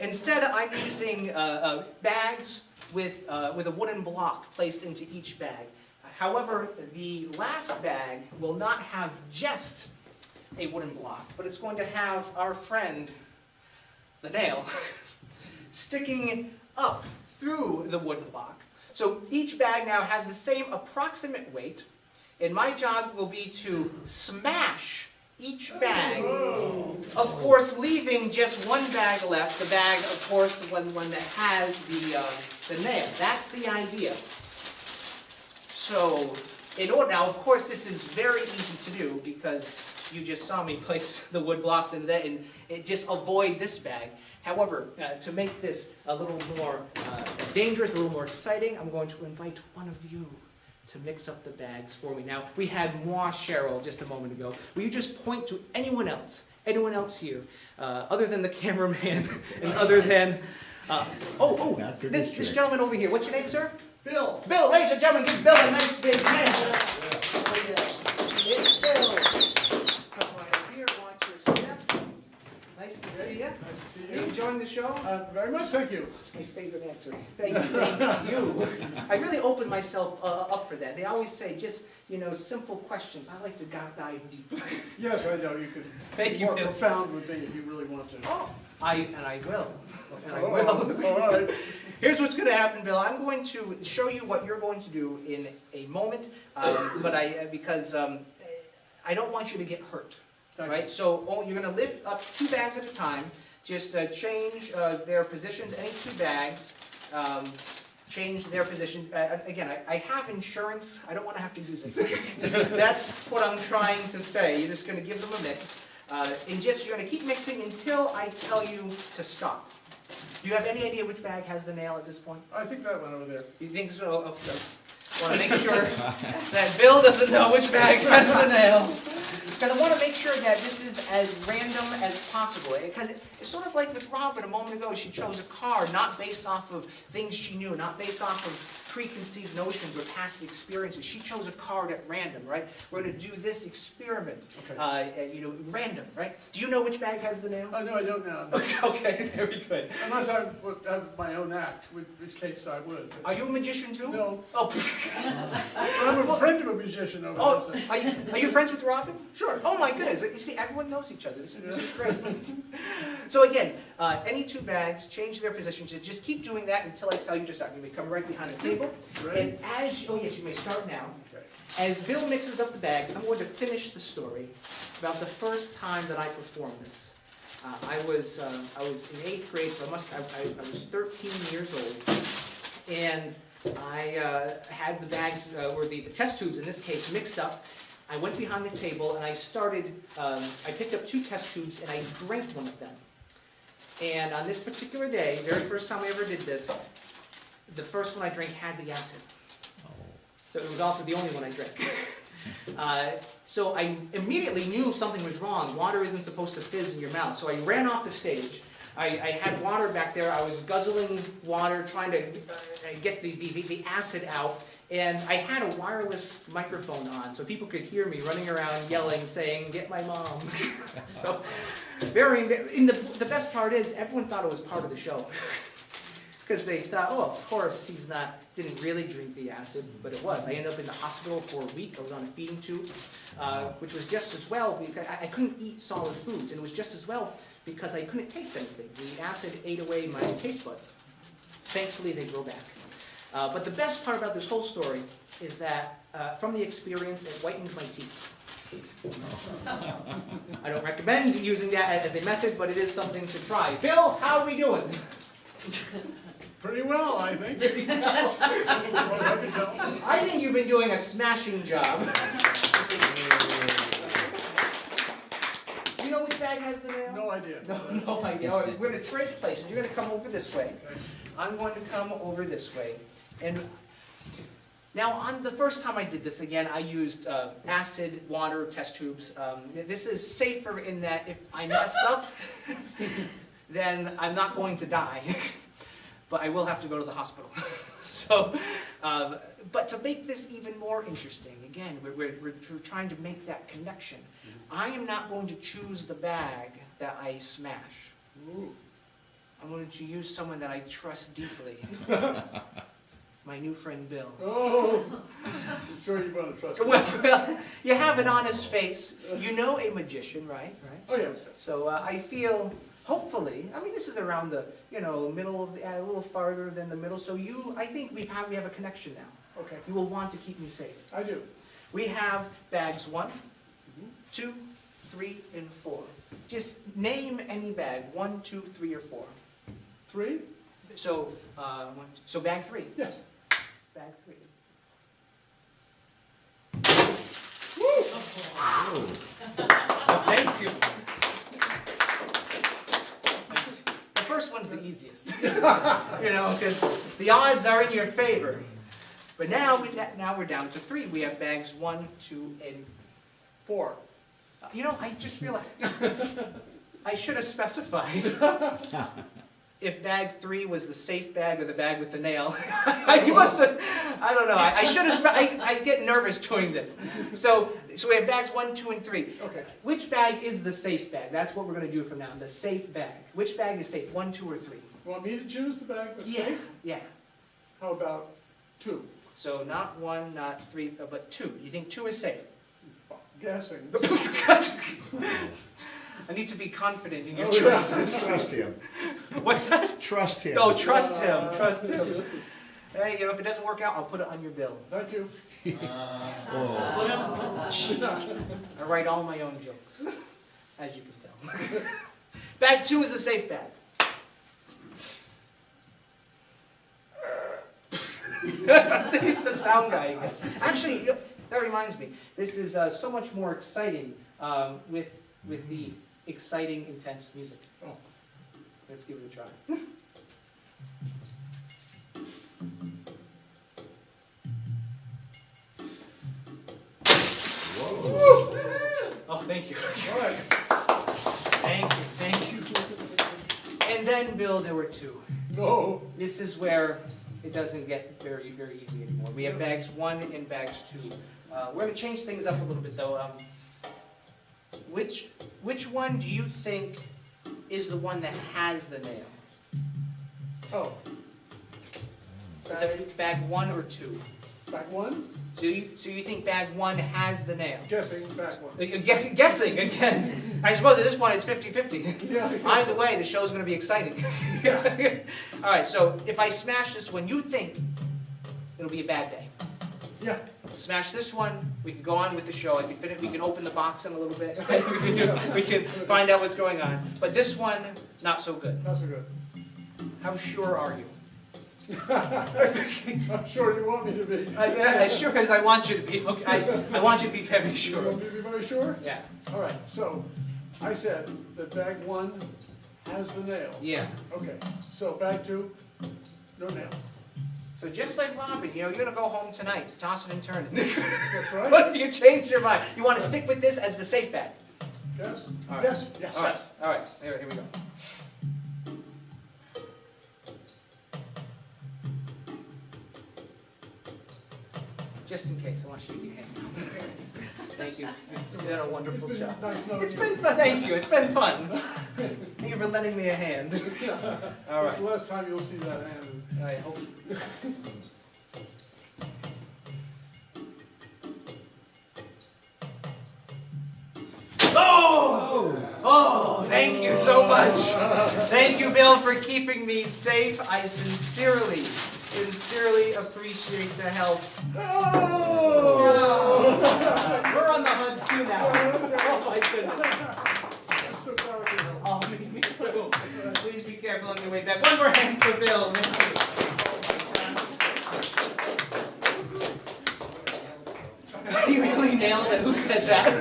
Instead, I'm using bags with a wooden block placed into each bag. However, the last bag will not have just a wooden block, but it's going to have our friend, the nail, sticking up through the wooden block. So each bag now has the same approximate weight, and my job will be to smash each bag, of course leaving just one bag left, the bag, of course, the one that has the nail. That's the idea. So, now, of course, this is very easy to do because you just saw me place the wood blocks in that, and just avoid this bag. However, to make this a little more dangerous, a little more exciting, I'm going to invite one of you to mix up the bags for me. Now, we had Cheryl just a moment ago. Will you just point to anyone else here, other than the cameraman, and other than, this gentleman over here. What's your name, sir? Bill. Bill, ladies and gentlemen, give Bill a nice big hand. It's Bill. Come right up here, watch your step. Nice Nice to see you. Nice to see Are you you. enjoying the show? Very much, thank you. That's my favorite answer. Thank you. I really opened myself up for that. They always say just, simple questions. I like to dive deep. Yes, I know, you can Thank be you, more Bill. profound with me if you really want to. Oh, I will. And I Oh, will. all right. Here's what's going to happen, Bill. I'm going to show you what you're going to do in a moment, because I don't want you to get hurt. Thank Right? So you're going to lift up 2 bags at a time. Just change their positions. Any 2 bags, change their position. Again, I have insurance. I don't want to have to use it. That's what I'm trying to say. You're just going to give them a mix. You're going to keep mixing until I tell you to stop. Do you have any idea which bag has the nail at this point? I think that one over there. You think so? Oh, okay. I want to make sure that Bill doesn't know which bag has the nail. Because I want to make sure that this is as random as possible. Because it's sort of like with Robin a moment ago. She chose a car not based off of things she knew, not based off of preconceived notions or past experiences. She chose a card at random, right? We're going to do this experiment, random, right? Do you know which bag has the nail? No, I don't know. Okay, very good. Unless I would have my own act, in which case I would. Are you a magician too? No. Oh, But I'm a friend of a musician over oh, there. are you friends with Robin? Sure. Oh my goodness. You see, everyone knows each other. This is great. So again, any 2 bags, change their positions. Just keep doing that until I tell you to stop. You may come right behind the table. Ready? And yes, you may start now. Okay. As Bill mixes up the bags, I'm going to finish the story about the first time that I performed this. I was in 8th grade, so I was 13 years old, and I had the bags, or the test tubes in this case, mixed up. I went behind the table and I started, I picked up 2 test tubes and I drank one of them. And on this particular day, very first time I ever did this, the first one I drank had the acid. So it was also the only one I drank. So I immediately knew something was wrong. Water isn't supposed to fizz in your mouth. So I ran off the stage. I had water back there. I was guzzling water, trying to get the acid out. And I had a wireless microphone on, so people could hear me running around yelling, saying, "Get my mom." So, the best part is, everyone thought it was part of the show. Because they thought, oh, of course, didn't really drink the acid, but it was. I ended up in the hospital for a week. I was on a feeding tube, which was just as well, because I couldn't eat solid foods, and it was just as well because I couldn't taste anything. The acid ate away my taste buds. Thankfully, they grow back. But the best part about this whole story is that, from the experience, it whitened my teeth. I don't recommend using that as a method, but it is something to try. Bill, how are we doing? Pretty well, I think. As far as I can tell. I think you've been doing a smashing job. Do you know which bag has the nail? No idea. No idea. All right, we're going to trade places. You're going to come over this way. I'm going to come over this way. And now, on the first time I did this, again, I used acid, water, test tubes. This is safer in that if I mess up, then I'm not going to die. But I will have to go to the hospital. So, but to make this even more interesting, again, we're trying to make that connection. I am not going to choose the bag that I smash. Ooh. I'm going to use someone that I trust deeply. My new friend Bill. Oh, I'm sure you want to trust me. Well, you have an honest face. You know a magician, right? Oh, yes. So I feel, hopefully, I mean, this is around the, middle of a little farther than the middle. So I think we have a connection now. Okay. You will want to keep me safe. I do. We have bags 1, 2, 3, and 4. Just name any bag, 1, 2, 3, or 4. 3? So, so bag 3. Yes. Bag 3. Thank you. The first one's the easiest, because the odds are in your favor. But now we're down to 3. We have bags 1, 2, and 4. I just realized I should have specified. if bag 3 was the safe bag or the bag with the nail. You must have, I don't know, I should have, I get nervous doing this. So we have bags 1, 2, and 3. Okay. Which bag is the safe bag? That's what we're going to do from now on, the safe bag. Which bag is safe, 1, 2, or 3? You want me to choose the bag that's Yeah, safe? yeah. How about 2? So not 1, not 3, but 2. You think 2 is safe? Guessing. I need to be confident in your Oh, yeah. choices. Trust him. What's that? Trust him. No, trust him, trust him. Hey, you know, if it doesn't work out, I'll put it on your bill. Thank you. Put 'em- I write all my own jokes, as you can tell. Bag 2 is the safe bag. He's the sound guy again. Actually, that reminds me. This is so much more exciting with the exciting, intense music. Oh. Let's give it a try. Oh, thank you. All right. Thank you. And then, Bill, there were 2. No. This is where it doesn't get very, very easy anymore. We have bags 1 and bags 2. We're going to change things up a little bit, though. Which one do you think is the one that has the nail? Oh. Is it bag 1 or 2? Bag 1? So you think bag 1 has the nail? Guessing bag 1. Guessing again. I suppose at this point it's 50-50. Yeah. Either way, the show's going to be exciting. All right, so if I smash this one, you think it'll be a bad day. Yeah. Smash this one, we can go on with the show. We can open the box in a little bit. We can find out what's going on. But this one, not so good. Not so good. How sure are you? I'm sure you want me to be. As sure as I want you to be. Okay, I want you to be very You sure. want me to be very sure? Yeah. All right, so I said that bag 1 has the nail. Yeah. Okay, so bag 2, no nail. So just like Robin, you're going to go home tonight, tossing and turning. That's right. What if you change your mind? You want to stick with this as the safe bag? Yes? All right. Yes, yes. All right, all right. Here we go. Just in case, I want to shake your hand. Thank you. You've done a wonderful It's been job. nice knowing It's you. been fun. Thank you. It's been fun. Thank you for lending me a hand. All It's right. the last time you'll see that hand. I hope. Oh! Oh, thank you so much. Thank you, Bill, for keeping me safe. I sincerely appreciate the help. Oh! We're on the hugs too now. Oh my goodness. I'm so proud of you. Oh, me too. Please be careful on your way back. One more hand for Bill. You really nailed it. Who said that?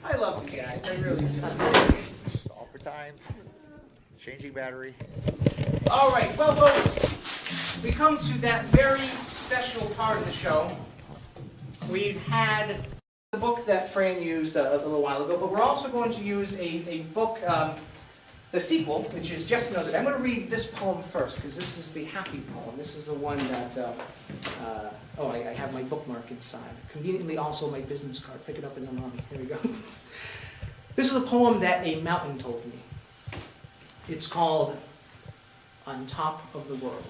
I love you guys. I really do. Stall for time. Changing battery. All right. Well, folks, we come to that very special part of the show. We've had the book that Fran used a little while ago, but we're also going to use a book, the sequel, which is Just Know That. I'm going to read this poem first, because this is the happy poem. This is the one that, I have my bookmark inside. Conveniently also my business card. Pick it up in the lobby. Here we go. This is a poem that a mountain told me. It's called On Top of the World.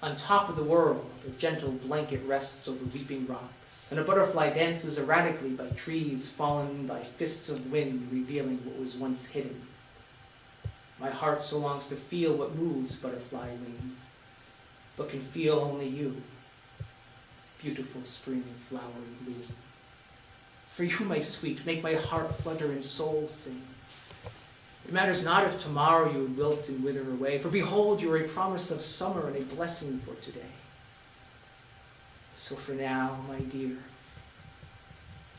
On top of the world, a gentle blanket rests over weeping rocks, and a butterfly dances erratically by trees fallen by fists of wind, revealing what was once hidden. My heart so longs to feel what moves butterfly wings, but can feel only you, beautiful spring flowery bloom. For you, my sweet, make my heart flutter and soul sing. It matters not if tomorrow you wilt and wither away, for behold, you are a promise of summer and a blessing for today. So for now, my dear,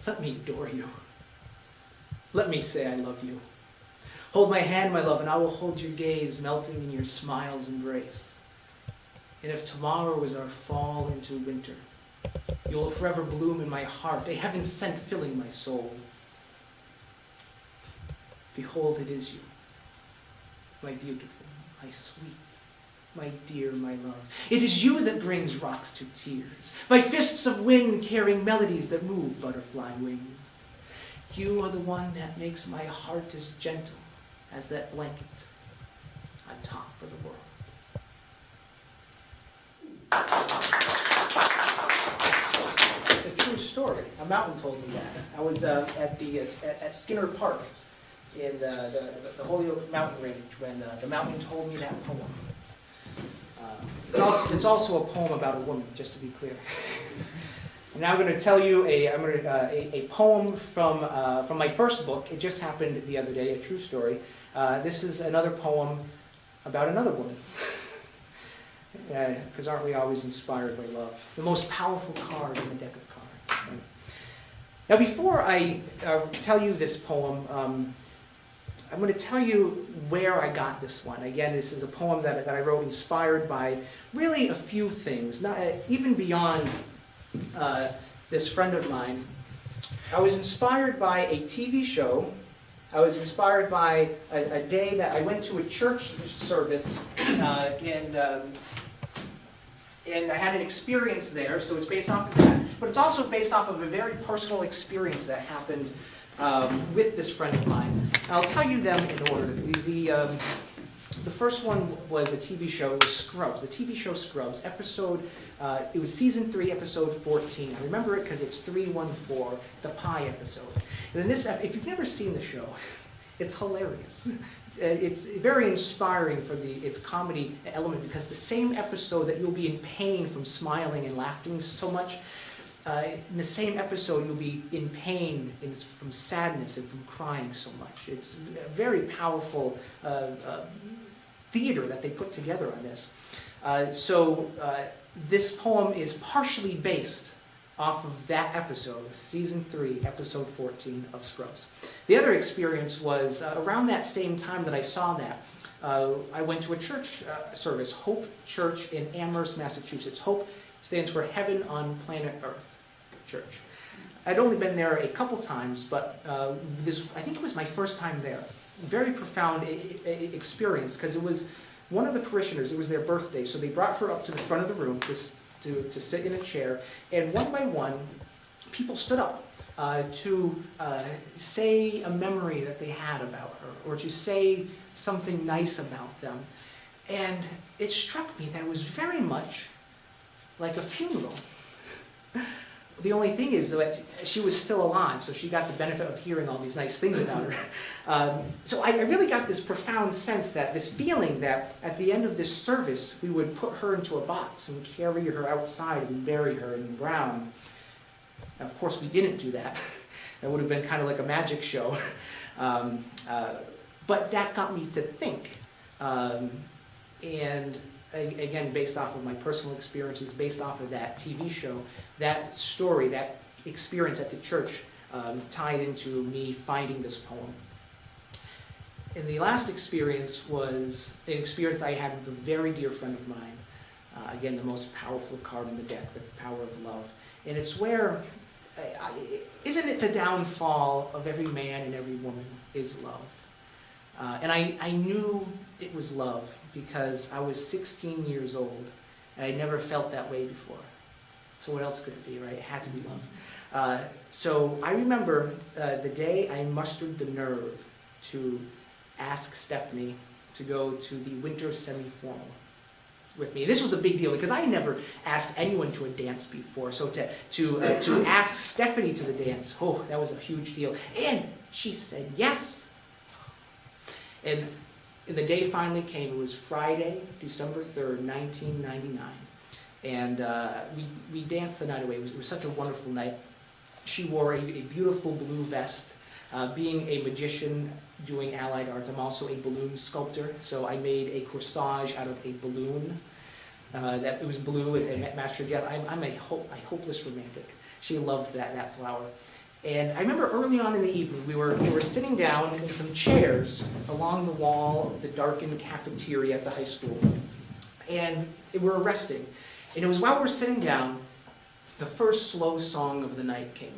let me adore you. Let me say I love you. Hold my hand, my love, and I will hold your gaze, melting in your smile's embrace. And if tomorrow is our fall into winter, you will forever bloom in my heart, a heaven sent filling my soul. Behold, it is you, my beautiful, my sweet, my dear, my love. It is you that brings rocks to tears, by fists of wind carrying melodies that move butterfly wings. You are the one that makes my heart as gentle as that blanket on top of the world. It's a true story. A mountain told me that. I was at Skinner Park in the Holyoke mountain range when the mountain told me that poem. It's also a poem about a woman, just to be clear. I'm now going to tell you a poem from my first book. It just happened the other day, a true story. This is another poem about another woman. Because aren't we always inspired by love? The most powerful card in the deck of cards. Right? Now, before I tell you this poem, I'm going to tell you where I got this one. Again, this is a poem that I wrote inspired by really a few things, not even beyond this friend of mine. I was inspired by a TV show. I was inspired by a day that I went to a church service and I had an experience there, so it's based off of that. But it's also based off of a very personal experience that happened with this friend of mine. I'll tell you them in order. The first one was a TV show. It was Scrubs. The TV show Scrubs. It was season 3, episode 14. I remember it because it's 314, the pie episode. And in this, if you've never seen the show, it's hilarious. It's very inspiring for its comedy element because the same episode that you'll be in pain from smiling and laughing so much, in the same episode you'll be in pain from sadness and from crying so much. It's a very powerful theater that they put together on this. This poem is partially based off of that episode, season 3, episode 14 of Scrubs. The other experience was around that same time that I saw that. I went to a church service, Hope Church in Amherst, Massachusetts. Hope stands for Heaven on Planet Earth Church. I'd only been there a couple times, but I think it was my first time there. Very profound experience because it was one of the parishioners, it was their birthday, so they brought her up to the front of the room to sit in a chair, and one by one, people stood up to say a memory that they had about her, or to say something nice about them. And it struck me that it was very much like a funeral. The only thing is that she was still alive, so she got the benefit of hearing all these nice things about her. So I really got this profound sense that, this feeling that at the end of this service, we would put her into a box and carry her outside and bury her in the ground. Now, of course, we didn't do that. That would have been kind of like a magic show. But that got me to think. And again, based off of my personal experiences, based off of that TV show, that story, that experience at the church tied into me finding this poem. And the last experience was an experience I had with a very dear friend of mine. Again, the most powerful card in the deck, the power of love. And it's where, isn't it the downfall of every man and every woman is love? And I knew it was love because I was 16 years old and I never felt that way before. So what else could it be, right? It had to be love. So I remember the day I mustered the nerve to ask Stephanie to go to the winter semi-formal with me. This was a big deal because I had never asked anyone to a dance before. So to ask Stephanie to the dance, oh, that was a huge deal. And she said yes. And the day finally came. It was Friday, December 3rd, 1999. And we danced the night away. It was such a wonderful night. She wore a beautiful blue vest. Being a magician doing allied arts, I'm also a balloon sculptor. So I made a corsage out of a balloon. It was blue and matched her dress. I'm a hopeless romantic. She loved that flower. And I remember early on in the evening, we were sitting down in some chairs along the wall of the darkened cafeteria at the high school. And we were resting. And it was while we were sitting down, the first slow song of the night came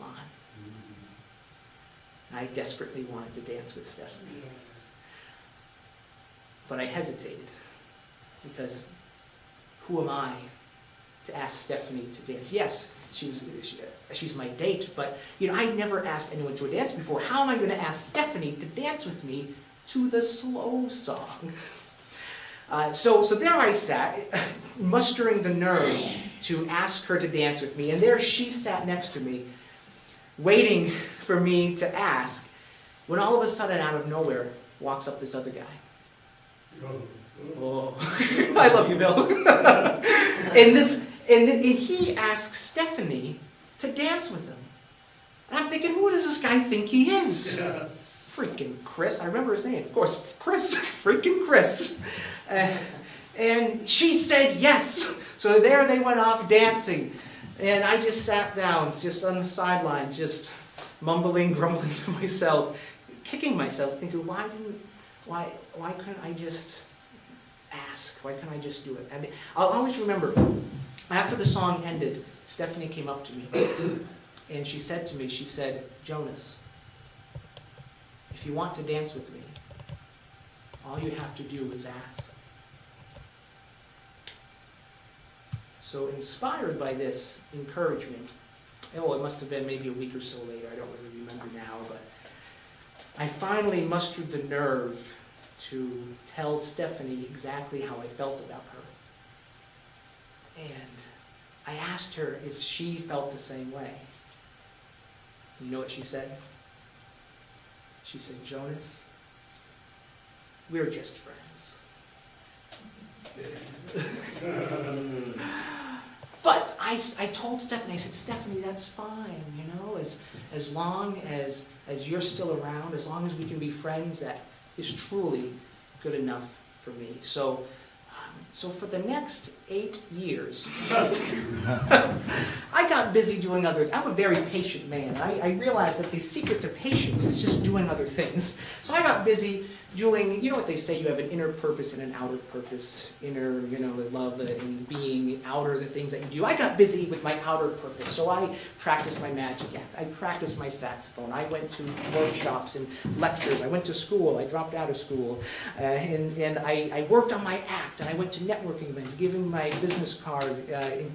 on. And I desperately wanted to dance with Stephanie. But I hesitated, because who am I to ask Stephanie to dance? Yes, she's my date, but I never asked anyone to a dance before. How am I going to ask Stephanie to dance with me to the slow song? So there I sat, mustering the nerve to ask her to dance with me, and there she sat next to me, waiting for me to ask, when all of a sudden, out of nowhere, walks up this other guy. Oh, I love you, Bill. and he asks Stephanie to dance with him. And I'm thinking, who does this guy think he is? Yeah. Freaking Chris. I remember his name, of course. Chris. Freaking Chris. And she said yes. So there they went off dancing. And I just sat down, just on the sideline, just mumbling, grumbling to myself, kicking myself, thinking, why couldn't I just ask? Why couldn't I just do it? And I'll always remember, after the song ended, Stephanie came up to me, and she said to me, she said, Jonas, if you want to dance with me, all you have to do is ask. So inspired by this encouragement, it must have been maybe a week or so later, I don't really remember now, but I finally mustered the nerve to tell Stephanie exactly how I felt about her. And I asked her if she felt the same way. You know what she said? She said, Jonas, we're just friends. But I told Stephanie, I said, Stephanie, that's fine, as long as you're still around, as long as we can be friends, that is truly good enough for me. So for the next 8 years, I got busy doing I'm a very patient man. I realized that the secret to patience is just doing other things. So I got busy doing, what they say, you have an inner purpose and an outer purpose. Inner, love and being, outer, the things that you do. I got busy with my outer purpose. So I practiced my magic act. I practiced my saxophone. I went to workshops and lectures. I went to school. I dropped out of school. And I worked on my act. And I went to networking events, giving my business card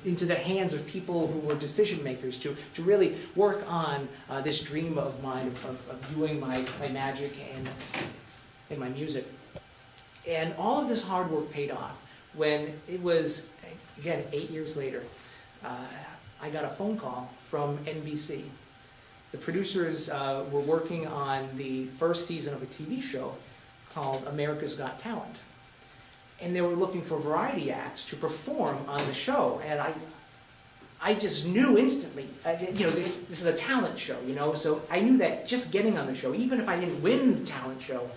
into the hands of people who were decision makers to really work on this dream of mine of doing my magic and my music. And all of this hard work paid off when it was, again, 8 years later, I got a phone call from NBC. The producers were working on the first season of a TV show called America's Got Talent. And they were looking for variety acts to perform on the show. And I just knew instantly, this is a talent show, so I knew that just getting on the show, even if I didn't win the talent show,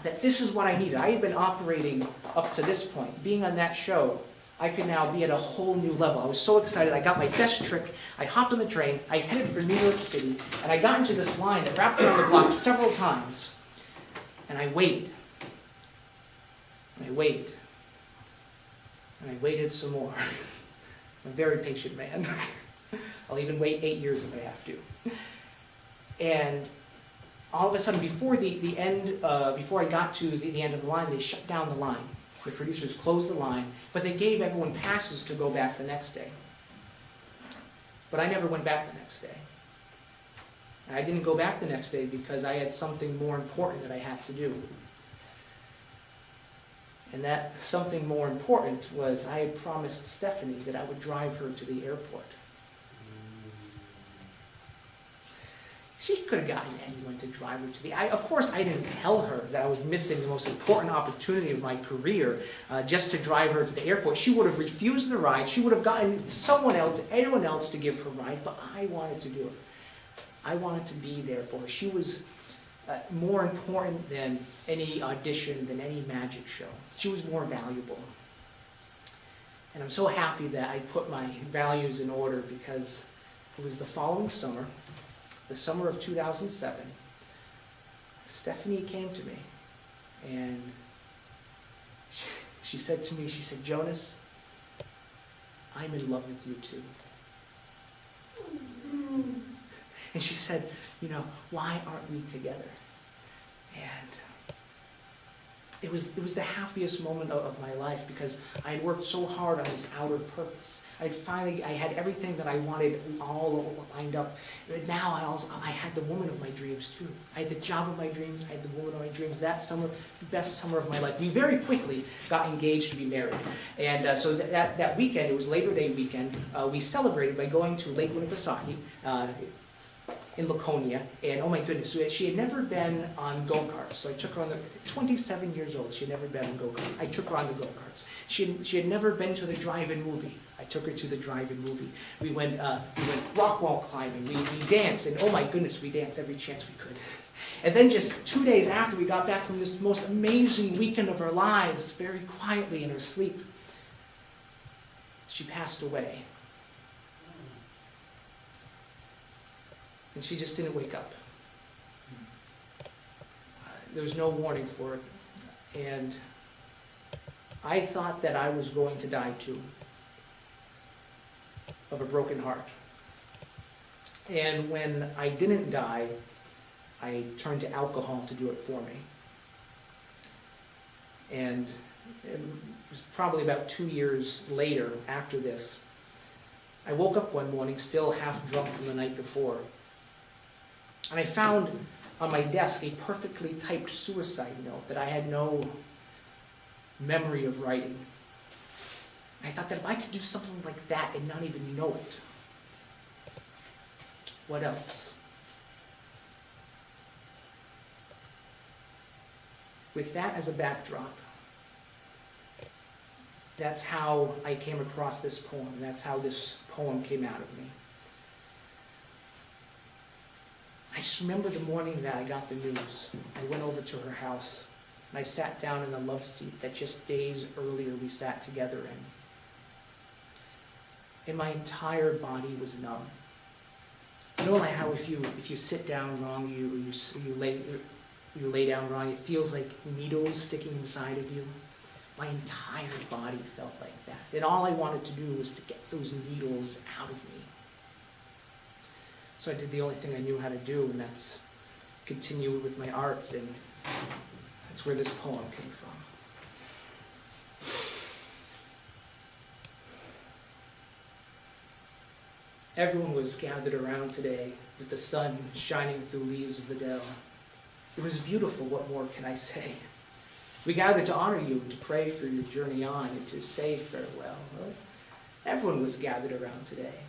that this is what I needed. I had been operating up to this point. Being on that show, I could now be at a whole new level. I was so excited. I got my best trick. I hopped on the train. I headed for New York City, and I got into this line that wrapped around the block several times. And I waited. And I waited. And I waited some more. I'm a very patient man. I'll even wait 8 years if I have to. And all of a sudden, before I got to the end of the line, they shut down the line. The producers closed the line, but they gave everyone passes to go back the next day. But I never went back the next day. And I didn't go back the next day because I had something more important that I had to do. And that something more important was I had promised Stephanie that I would drive her to the airport. She could have gotten anyone to drive her to the... Of course, I didn't tell her that I was missing the most important opportunity of my career just to drive her to the airport. She would have refused the ride. She would have gotten anyone else to give her a ride, but I wanted to do it. I wanted to be there for her. She was more important than any audition, than any magic show. She was more valuable. And I'm so happy that I put my values in order because it was the following summer, the summer of 2007, Stephanie came to me and she said to me, she said, Jonas, I'm in love with you too. And she said, you know, why aren't we together? And it was the happiest moment of my life, because I had worked so hard on this outer purpose. I had everything that I wanted all lined up. But now I had the woman of my dreams too. I had the job of my dreams, I had the woman of my dreams. That summer, the best summer of my life. We very quickly got engaged to be married. And so that weekend, it was Labor Day weekend, we celebrated by going to Lake Winnipesaukee, in Laconia, and oh my goodness, so she had never been on go-karts, so I took her on 27 years old, she had never been on go-karts. I took her on the go-karts. She had never been to the drive-in movie. I took her to the drive-in movie. We went rock wall climbing, we danced, and oh my goodness, we danced every chance we could. And then just 2 days after we got back from this most amazing weekend of our lives, very quietly in her sleep, she passed away. And she just didn't wake up. There was no warning for it. And I thought that I was going to die too, of a broken heart. And when I didn't die, I turned to alcohol to do it for me. And it was probably about 2 years later, after this, I woke up one morning still half drunk from the night before. And I found on my desk a perfectly typed suicide note that I had no memory of writing. I thought that if I could do something like that and not even know it, what else? With that as a backdrop, that's how I came across this poem. That's how this poem came out of me. I just remember the morning that I got the news. I went over to her house, and I sat down in the love seat that just days earlier we sat together in. And my entire body was numb. You know how if you sit down wrong, you lay down wrong, it feels like needles sticking inside of you? My entire body felt like that. And all I wanted to do was to get those needles out of me. So I did the only thing I knew how to do, and that's continue with my arts, and that's where this poem came from. Everyone was gathered around today with the sun shining through leaves of the dell. It was beautiful, what more can I say? We gathered to honor you, to pray for your journey on, and to say farewell. Well, everyone was gathered around today.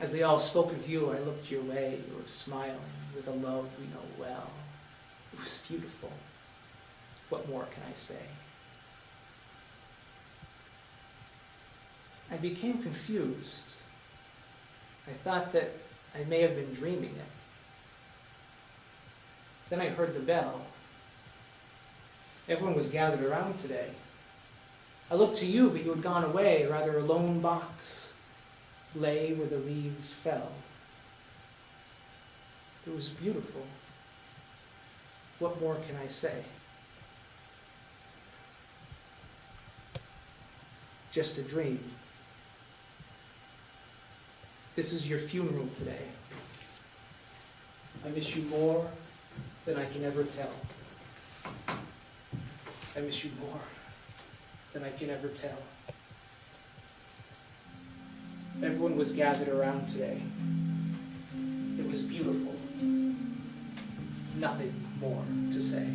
As they all spoke of you, I looked your way. You were smiling with a love we know well. It was beautiful. What more can I say? I became confused. I thought that I may have been dreaming it. Then I heard the bell. Everyone was gathered around today. I looked to you, but you had gone away, rather a lone box lay where the leaves fell. It was beautiful. What more can I say? Just a dream. This is your funeral today. I miss you more than I can ever tell. I miss you more than I can ever tell. Everyone was gathered around today. It was beautiful. Nothing more to say.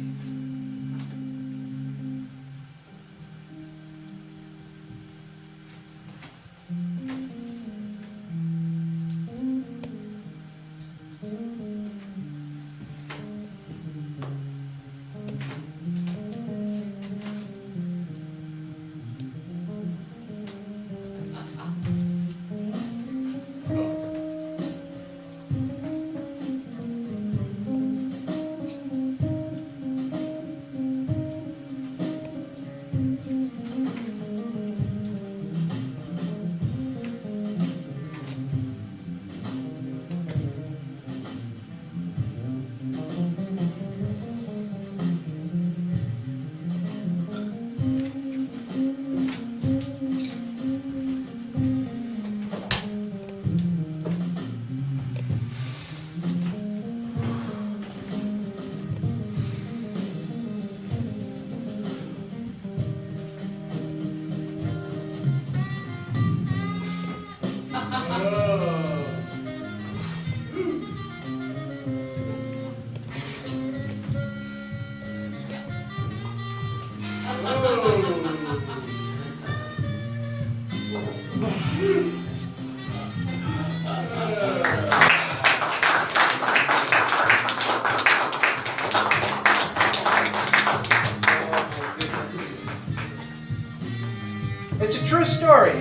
It's a true story.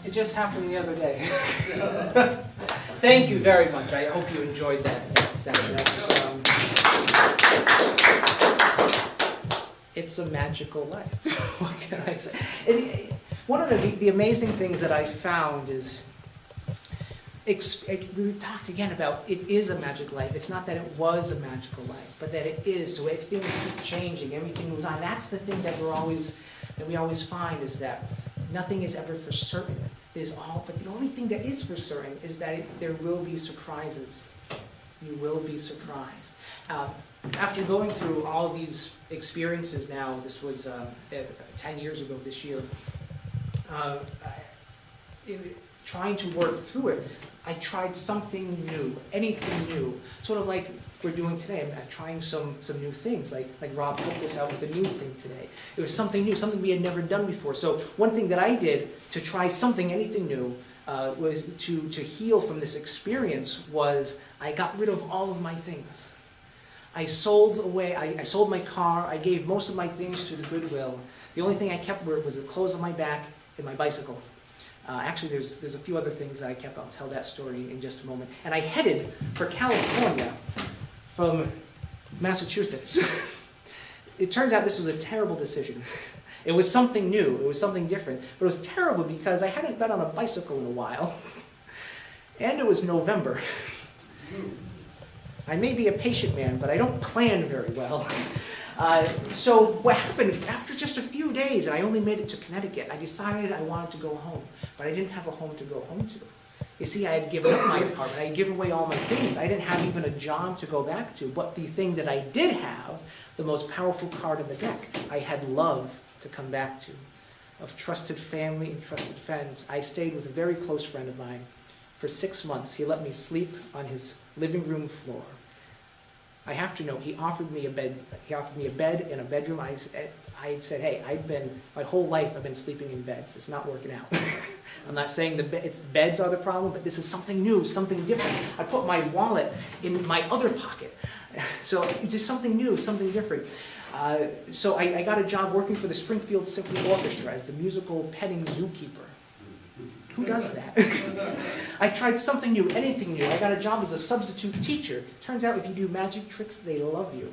It just happened the other day. Thank you very much. I hope you enjoyed that session. It's a magical life. What can I say? One of the amazing things that I found is, we talked again about it is a magical life. It's not that it was a magical life, but that it is. So if things keep changing, everything moves on. That's the thing that we always find, is that nothing is ever for certain. But the only thing that is for certain is that there will be surprises. You will be surprised. After going through all these experiences now, this was 10 years ago this year, trying to work through it, I tried something new, anything new, sort of like we're doing today. I'm trying some new things, like Rob put this out with a new thing today. It was something new, something we had never done before. So one thing that I did to try something, anything new, was to heal from this experience, was I got rid of all of my things. I sold away, I sold my car, I gave most of my things to the Goodwill. The only thing I kept was the clothes on my back and my bicycle. Actually, there's a few other things I kept. I'll tell that story in just a moment. And I headed for California from Massachusetts. It turns out this was a terrible decision. It was something new. It was something different. But it was terrible because I hadn't been on a bicycle in a while. And it was November. I may be a patient man, but I don't plan very well. So what happened, after just a few days, and I only made it to Connecticut, I decided I wanted to go home, but I didn't have a home to go home to. You see, I had given up my apartment, I had given away all my things, I didn't have even a job to go back to, but the thing that I did have, the most powerful card in the deck, I had love to come back to, of trusted family and trusted friends. I stayed with a very close friend of mine for 6 months. He let me sleep on his living room floor. I have to note, he offered me a bed. He offered me a bed and a bedroom. I had said, hey, my whole life I've been sleeping in beds. It's not working out. I'm not saying the beds are the problem, but this is something new, something different. I put my wallet in my other pocket. So it's just something new, something different. So I got a job working for the Springfield Symphony Orchestra as the musical petting zookeeper. Who does that? I tried something new, anything new. I got a job as a substitute teacher. Turns out if you do magic tricks, they love you.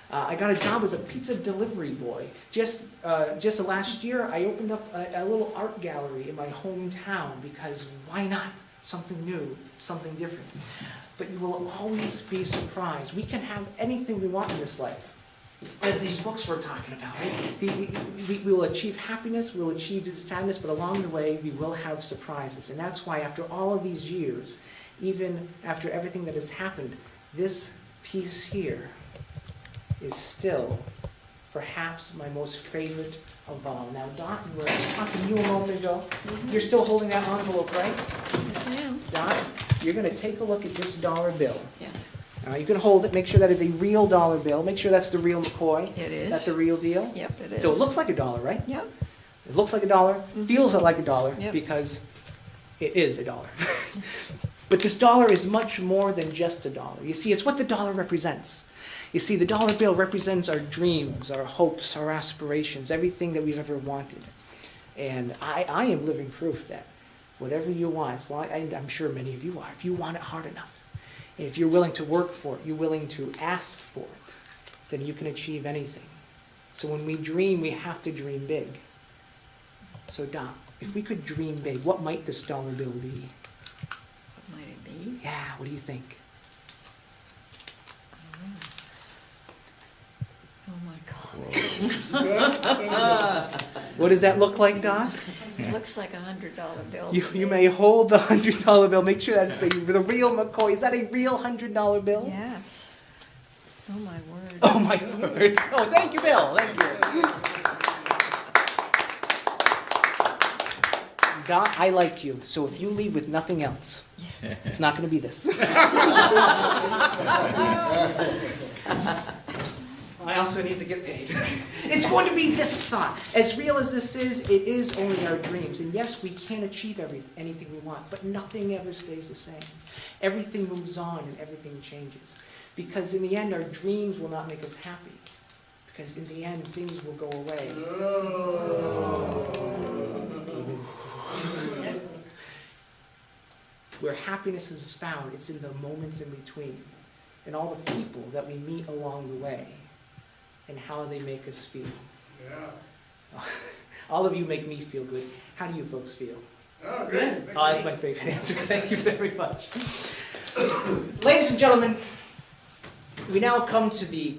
I got a job as a pizza delivery boy. Just last year, I opened up a little art gallery in my hometown because why not? Something new, something different. But you will always be surprised. We can have anything we want in this life. As these books we're talking about, right? We will achieve happiness, we'll achieve sadness, but along the way we will have surprises. And that's why after all of these years, even after everything that has happened, this piece here is still perhaps my most favorite of all. Now, Dot, we were just talking to you a moment ago. You're still holding that envelope, right? Yes, I am. Dot, you're going to take a look at this dollar bill. Yes. You can hold it, make sure that is a real dollar bill. Make sure that's the real McCoy. It is. That's the real deal. Yep, it is. So it looks like a dollar, right? Yep. It looks like a dollar, feels like a dollar, Yep. because it is a dollar. But this dollar is much more than just a dollar. You see, it's what the dollar represents. You see, the dollar bill represents our dreams, our hopes, our aspirations, everything that we've ever wanted. And I am living proof that whatever you want, I'm sure many of you are, if you want it hard enough, and if you're willing to work for it, you're willing to ask for it, then you can achieve anything. So when we dream, we have to dream big. So Doc, if we could dream big, what might this dollar bill be? What might it be? Yeah, what do you think? Oh my God. What does that look like, Doc? It looks like $100 bill. You may hold the $100 bill. Make sure that it's the real McCoy. Is that a real $100 bill? Yes. Oh my word. Oh my word. Oh, thank you, Bill. Thank you. Doc, I like you. So if you leave with nothing else, it's not going to be this. I also need to get paid. It's going to be this thought. As real as this is, it is only our dreams. And yes, we can achieve anything we want, but nothing ever stays the same. Everything moves on and everything changes. Because in the end, our dreams will not make us happy. Because in the end, things will go away. Where happiness is found, it's in the moments in between, and all the people that we meet along the way, and how they make us feel. Yeah. All of you make me feel good. How do you folks feel? Oh, good. Oh, that's my favorite answer. Thank you very much. Ladies and gentlemen, we now come to the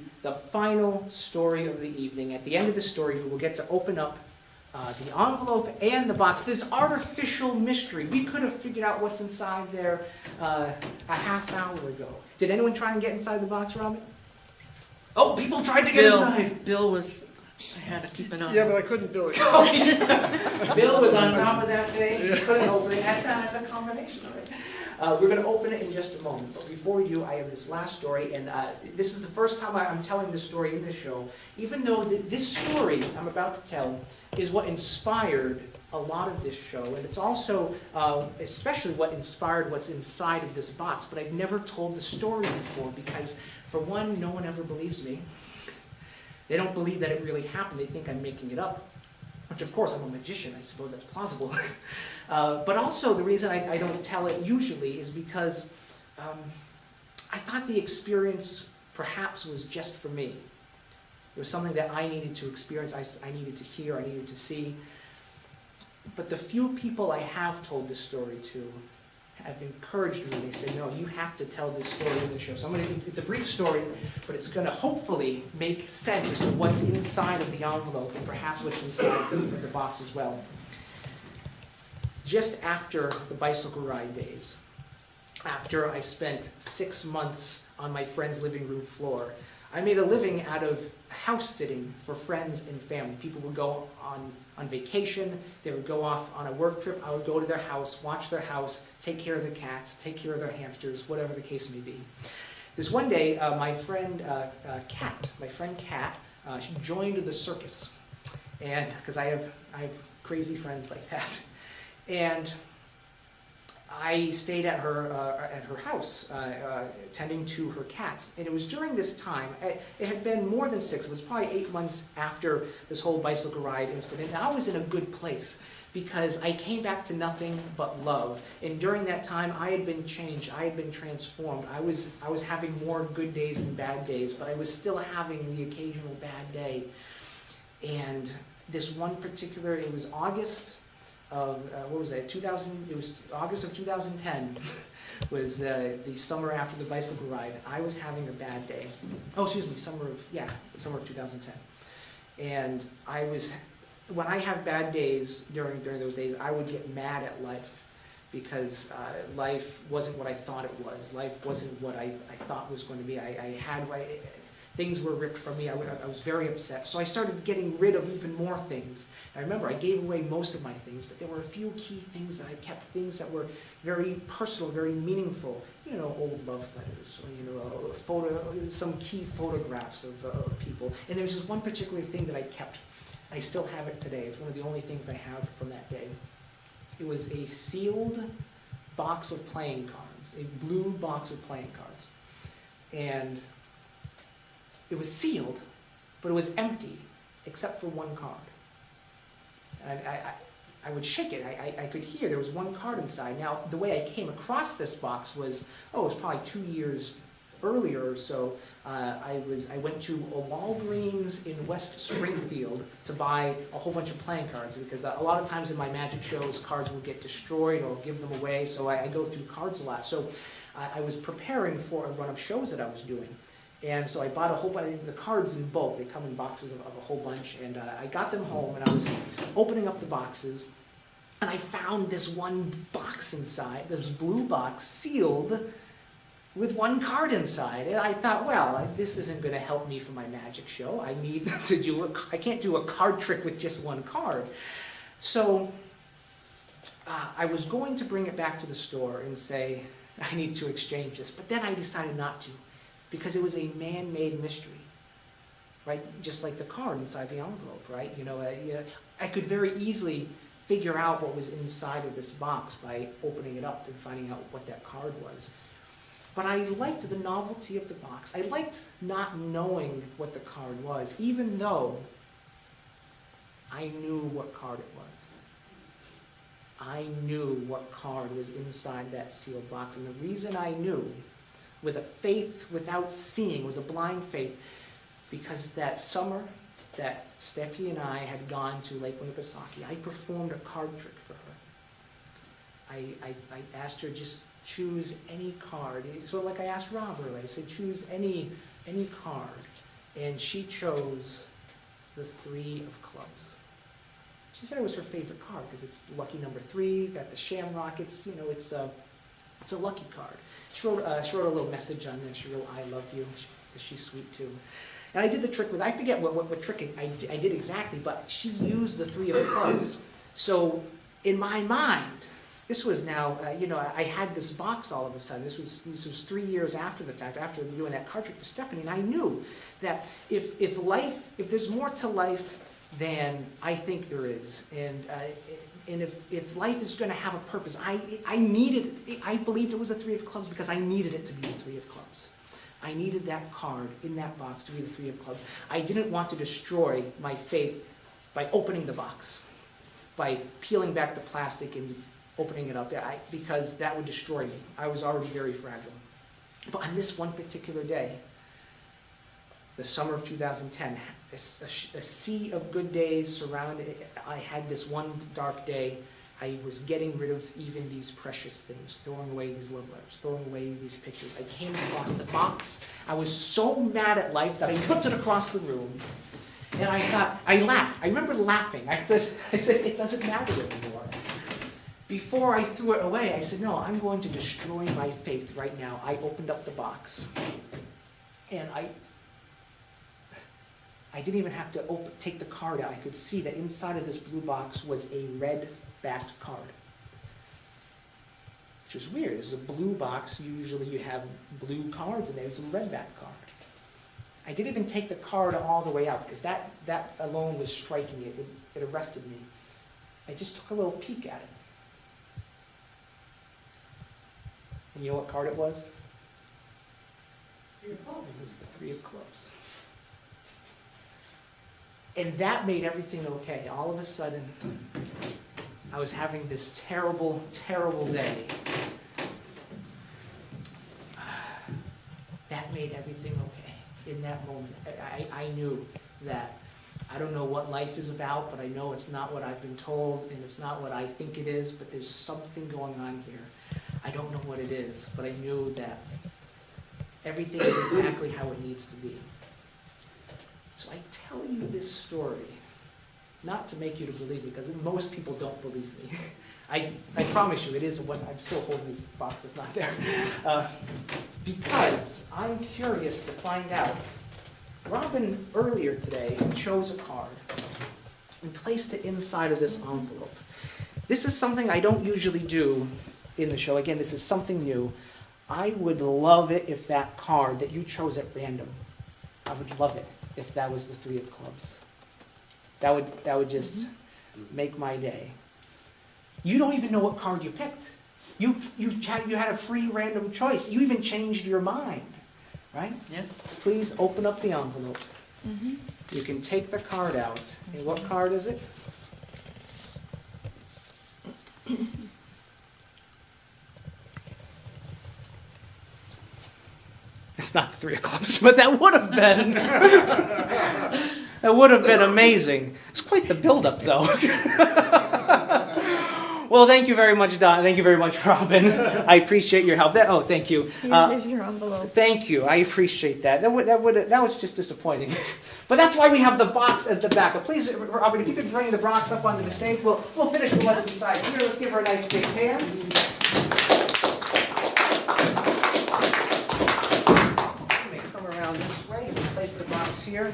final story of the evening. At the end of the story, we will get to open up the envelope and the box. This artificial mystery. We could have figured out what's inside there a half hour ago. Did anyone try and get inside the box, Robin? Oh, people tried to get inside. Bill was, I had to keep an eye. Yeah, but I couldn't do it. Bill was on top of that thing. He couldn't open it. That's a combination of it. We're going to open it in just a moment. But before we do, I have this last story. And this is the first time I'm telling this story in the show. Even though this story I'm about to tell is what inspired a lot of this show. And it's also especially what inspired what's inside of this box. But I've never told the story before because, for one, no one ever believes me. They don't believe that it really happened. They think I'm making it up. Which, of course, I'm a magician. I suppose that's plausible. But also, the reason I don't tell it usually is because I thought the experience perhaps was just for me. It was something that I needed to experience, I needed to hear, I needed to see. But the few people I have told this story to have encouraged me. They say, no, you have to tell this story in the show. So it's a brief story, but it's going to hopefully make sense as to what's inside of the envelope and perhaps what's inside the box as well. Just after the bicycle ride days, after I spent 6 months on my friend's living room floor, I made a living out of house sitting for friends and family. People would go on vacation, they would go off on a work trip, I would go to their house, watch their house, take care of the cats, take care of their hamsters, whatever the case may be. This one day, my friend Kat, she joined the circus, and because I have crazy friends like that, and I stayed at her house, tending to her cats. And it was during this time, it had been more than 6, it was probably 8 months after this whole bicycle ride incident. And I was in a good place because I came back to nothing but love. And during that time, I had been changed, I had been transformed. I was having more good days than bad days, but I was still having the occasional bad day. And this one particular, it was August of, what was that, it was August of 2010, was the summer after the bicycle ride. I was having a bad day. Oh, excuse me, summer of 2010. And when I have bad days during those days, I would get mad at life because life wasn't what I thought it was. Life wasn't what I thought it was going to be. Things were ripped from me. I was very upset. So I started getting rid of even more things. I remember I gave away most of my things, but there were a few key things that I kept, things that were very personal, very meaningful. You know, old love letters, or, some key photographs of people. And there's this one particular thing that I kept. I still have it today. It's one of the only things I have from that day. It was a sealed box of playing cards, a blue box of playing cards. And it was sealed, but it was empty, except for one card. And I would shake it. I could hear there was one card inside. Now, the way I came across this box was, it was probably 2 years earlier or so. I went to a Walgreens in West Springfield to buy a whole bunch of playing cards, because a lot of times in my magic shows, cards would get destroyed or give them away, so I go through cards a lot. So I was preparing for a run of shows that I was doing. And so I bought a whole bunch of the cards in bulk. They come in boxes of a whole bunch. And I got them home, and I was opening up the boxes. And I found this one box inside, this blue box, sealed with one card inside. And I thought, well, this isn't going to help me for my magic show. I need to I can't do a card trick with just one card. So I was going to bring it back to the store and say, I need to exchange this. But then I decided not to, because it was a man-made mystery, right? Just like the card inside the envelope, right? I could very easily figure out what was inside of this box by opening it up and finding out what that card was. But I liked the novelty of the box. I liked not knowing what the card was, even though I knew what card it was. I knew what card was inside that sealed box. And the reason I knew, with a faith without seeing, was a blind faith, because that summer that Steffi and I had gone to Lake Winnipesaukee, I performed a card trick for her. I asked her, just choose any card. So like I asked Rob earlier, I said, choose any card. And she chose the 3 of clubs. She said it was her favorite card because it's lucky number 3, got the shamrock, it's a lucky card. She wrote a little message on there. She wrote, "I love you." She's sweet too. And I did the trick with, I forget what trick I did exactly, but she used the 3 of clubs. So in my mind, this was now, I had this box all of a sudden. This was 3 years after the fact, after doing that card trick for Stephanie, and I knew that if there's more to life than I think there is, and if life is going to have a purpose, I believed it was a 3 of clubs because I needed it to be a 3 of clubs. I needed that card in that box to be the 3 of clubs. I didn't want to destroy my faith by opening the box, by peeling back the plastic and opening it up, because that would destroy me. I was already very fragile. But on this one particular day, the summer of 2010, a sea of good days surrounded. I had this one dark day. I was getting rid of even these precious things, throwing away these love letters, throwing away these pictures. I came across the box. I was so mad at life that I whipped it across the room. And I laughed. I remember laughing. I said, it doesn't matter anymore. Before I threw it away, I said, no, I'm going to destroy my faith right now. I opened up the box. And I didn't even have to take the card out. I could see that inside of this blue box was a red-backed card. Which is weird. This is a blue box. Usually you have blue cards, and there's a red-backed card. I didn't even take the card all the way out, because that alone was striking me. It arrested me. I just took a little peek at it. And you know what card it was? It was the 3 of clubs. And that made everything okay. All of a sudden, I was having this terrible, terrible day. That made everything okay in that moment. I knew that I don't know what life is about, but I know it's not what I've been told, and it's not what I think it is, but there's something going on here. I don't know what it is, but I knew that everything is exactly how it needs to be. So I tell you this story, not to make you to believe me, because most people don't believe me. I promise you, it is what I'm still holding this box that's not there. Because I'm curious to find out. Robin, earlier today, chose a card and placed it inside of this envelope. This is something I don't usually do in the show. Again, this is something new. I would love it if that card that you chose at random, I would love it if that was the 3 of clubs. That would just make my day. You don't even know what card you picked. You had a free random choice. You even changed your mind, right? Yeah. Please open up the envelope. You can take the card out. And what card is it? It's not the 3 of clubs, but that would have been. That would have been amazing. It's quite the build-up, though. Well, thank you very much, Don. Thank you very much, Robin. I appreciate your help. Thank you. Here's your envelope. Thank you. I appreciate that. That was just disappointing. But that's why we have the box as the backup. Please, Robin, if you could bring the box up onto the stage, we'll finish with what's inside. Here, let's give her a nice big hand. This way, place the box here.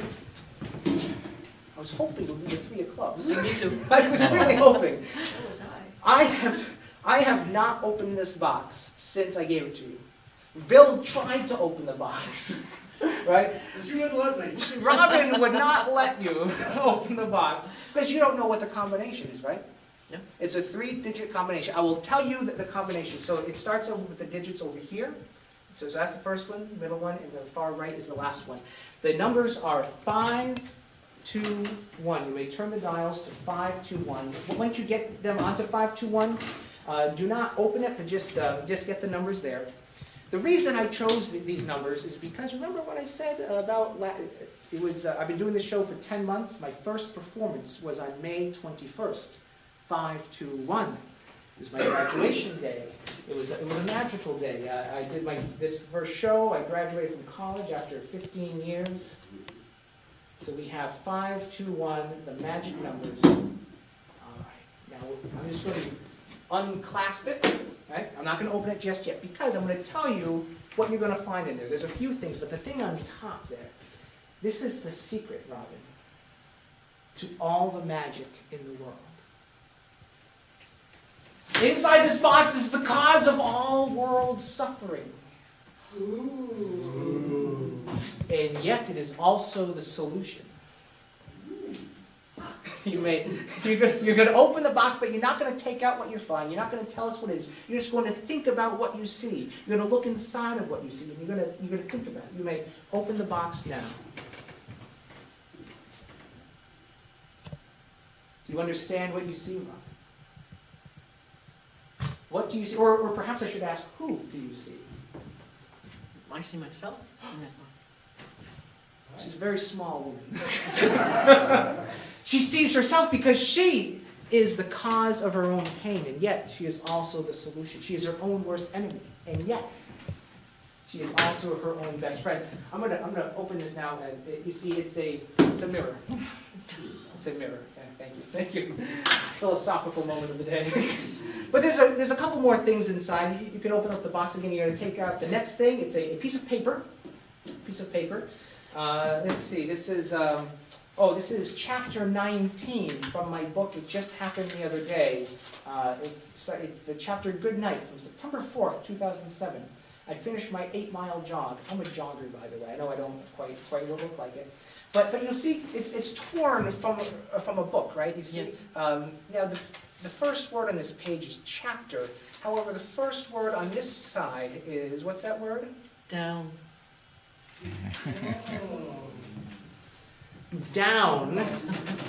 I was hoping it would be the 3 of clubs. Me too. I was really hoping. So was I. I have not opened this box since I gave it to you. Bill tried to open the box, right? You wouldn't let me. Robin would not let you open the box because you don't know what the combination is, right? Yeah. It's a 3-digit combination. I will tell you the combination. So it starts with the digits over here. So that's the first one, middle one, and the far right is the last one. The numbers are 5, 521. You may turn the dials to 521. Once you get them onto 521, do not open it, but just get the numbers there. The reason I chose these numbers is because remember what I said about I've been doing this show for 10 months. My first performance was on May 21st, 521. It was my graduation day. It was a magical day. I did this first show. I graduated from college after 15 years. So we have 521, the magic numbers. All right. Now I'm just going to unclasp it. Right? I'm not going to open it just yet because I'm going to tell you what you're going to find in there. There's a few things, but the thing on top there, this is the secret, Robin, to all the magic in the world. Inside this box is the cause of all world suffering. Ooh. And yet it is also the solution. You're going to open the box, but you're not going to take out what you find. You're not going to tell us what it is. You're just going to think about what you see. You're going to look inside of what you see, and you're going to think about it. You may open the box now. Do you understand what you see, Rob? What do you see? Or perhaps I should ask, who do you see? I see myself. She's a very small woman. She sees herself because she is the cause of her own pain, and yet she is also the solution. She is her own worst enemy, and yet she is also her own best friend. I'm gonna open this now, and you see it's a mirror. It's a mirror. Okay, thank you. Philosophical moment of the day. But there's a couple more things inside. You can open up the box again. You're going to take out the next thing. It's a piece of paper. Let's see. This is chapter 19 from my book. It just happened the other day. It's the chapter Good Night from September 4th, 2007. I finished my 8-mile jog. I'm a jogger, by the way. I know I don't quite look like it. But you'll see it's torn from a book, right? You see. Yes. Now the first word on this page is chapter. However, the first word on this side is, what's that word? Down. Down.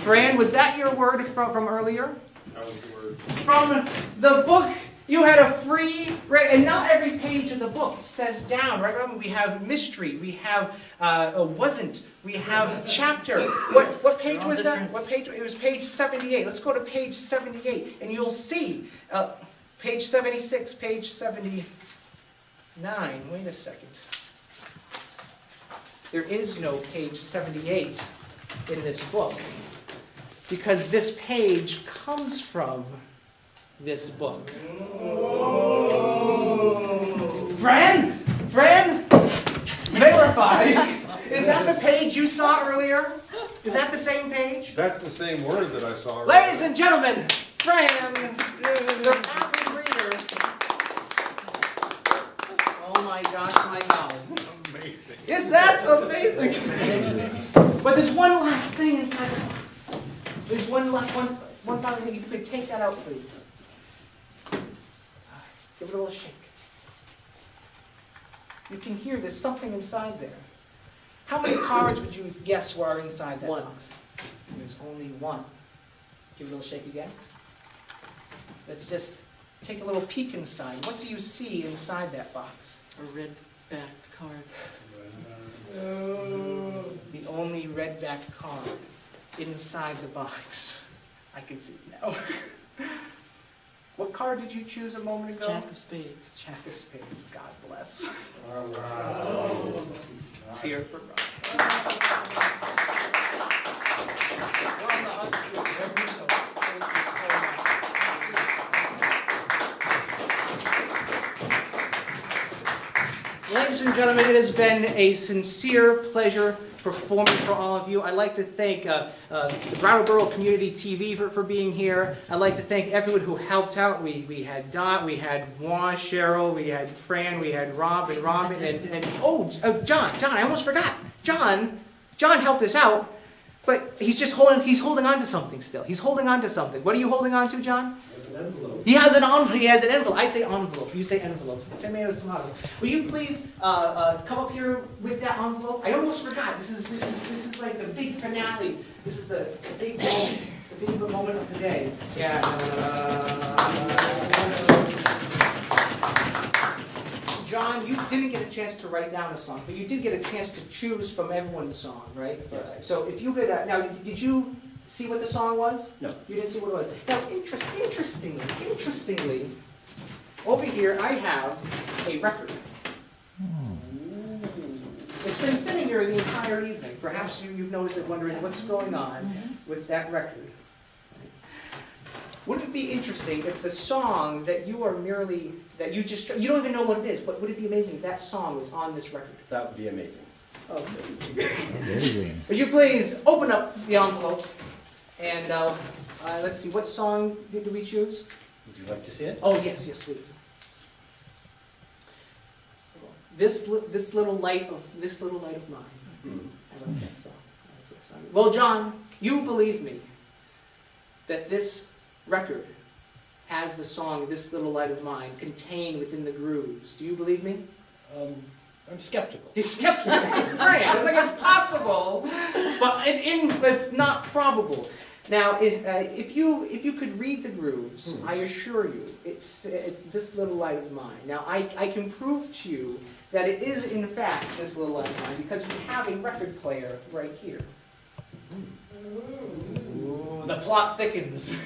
Fran, was that your word from earlier? That was the word. From the book, you had a free, right? And not every page of the book says down, right? Remember, we have mystery, we have wasn't, we have chapter. What page was that? What page? It was page 78. Let's go to page 78, and you'll see page 76, page 79. Wait a second. There is no page 78 in this book because this page comes from this book. Fran, verify. Is that the page you saw earlier? Is that the same page? That's the same word that I saw. Ladies and gentlemen, Fran, the avid reader. Oh my gosh, my God. Amazing. Is that amazing? But there's one last thing inside the box. There's one final thing. If you could take that out, please. Give it a little shake. You can hear there's something inside there. How many cards would you guess were inside that box? There's only one. Give it a little shake again. Let's just take a little peek inside. What do you see inside that box? A red-backed card. The only red-backed card inside the box. I can see it now. What card did you choose a moment ago? Jack of Spades. Jack of Spades. God bless. Oh, wow. Let's hear it for Rob. Ladies and gentlemen, it has been a sincere pleasure performing for all of you. I'd like to thank the Brattleboro Community TV for being here. I'd like to thank everyone who helped out. We had Dot, we had Juan, Cheryl, we had Fran, we had Rob and Robin, and John, I almost forgot. John helped us out. But he's holding on to something still. He's holding on to something. What are you holding on to, John? He has an envelope. I say envelope. You say envelope. Tomatoes, tomatoes. Will you please come up here with that envelope? I almost forgot. This is like the big finale. This is the big moment. The big moment of the day. Yeah. John, you didn't get a chance to write down a song, but you did get a chance to choose from everyone's song, right? Yes. So if you could, now, did you see what the song was? No. You didn't see what it was. Now, interestingly, over here I have a record. It's been sitting here the entire evening. Perhaps you've noticed it, wondering what's going on with that record. Wouldn't it be interesting if the song that you are merely, you don't even know what it is, but would it be amazing if that song was on this record? That would be amazing. Oh, amazing. Amazing. Would you please open up the envelope and let's see, what song did we choose? Would you like to see it? Oh, yes, please. This little light of mine. I like that song. Well, John, you believe me that this record has the song "This Little Light of Mine" contained within the grooves. Do you believe me? I'm skeptical. He's skeptical, just like Frank. It's like it's possible, but it's not probable. Now, if you could read the grooves, I assure you, it's "This Little Light of Mine." Now, I can prove to you that it is in fact "This Little Light of Mine" because we have a record player right here. Ooh, the plot thickens.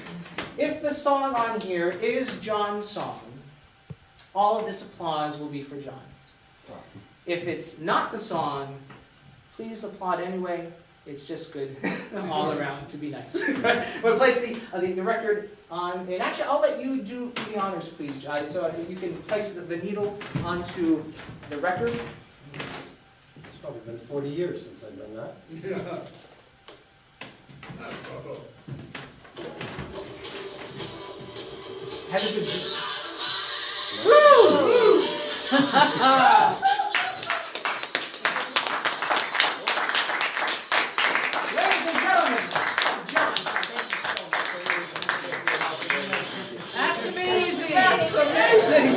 If the song on here is John's song, all of this applause will be for John. If it's not the song, please applaud anyway. It's just good all around to be nice. We'll place the record on, and actually I'll let you do the honors, please, John. So you can place the needle onto the record. It's probably been 40 years since I've done that. Yeah. Have a good day. Woo! Ladies and gentlemen, John, thank you so much for your That's amazing. That's amazing.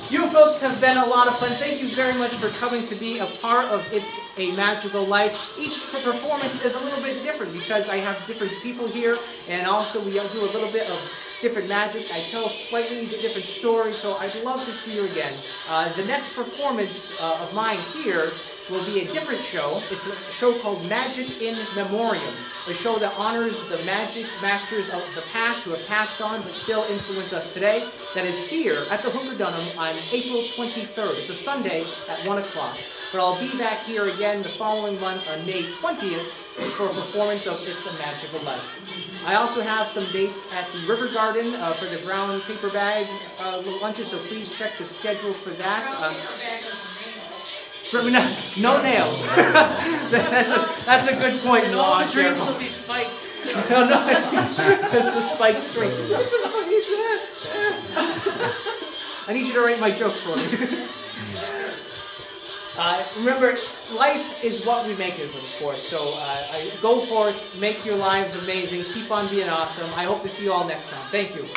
You folks have been a lot of fun. Thank you very much for coming to be a part of It's a Magical Life. Each performance is a little bit different because I have different people here, and also we do a little bit of different magic. I tell slightly different stories, so I'd love to see you again. The next performance of mine here will be a different show. It's a show called Magic in Memoriam, a show that honors the magic masters of the past who have passed on but still influence us today. That is here at the Hooker-Dunham on April 23rd. It's a Sunday at 1 o'clock. But I'll be back here again the following month on May 20th for a performance of It's a Magical Life. I also have some dates at the River Garden for the brown paper bag lunches, so please check the schedule for that. No nails. That's a good point. And all the drinks will be spiked. No, it's a spiked drink. I need you to write my joke for me. Remember, life is what we make it, of course. So go forth, make your lives amazing, keep on being awesome. I hope to see you all next time. Thank you.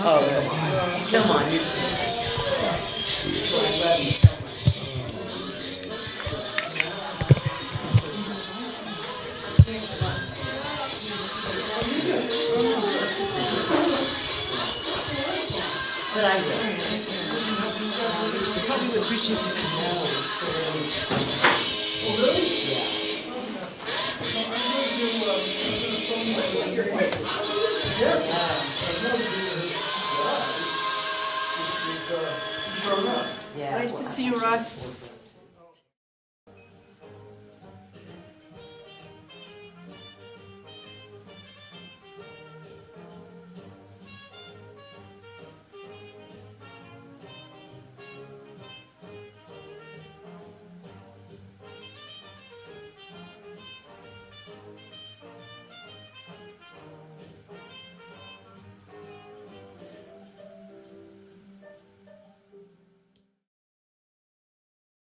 Oh, come on, you But I will. I probably would appreciate the Oh, really? Yeah. Nice to see you, Russ.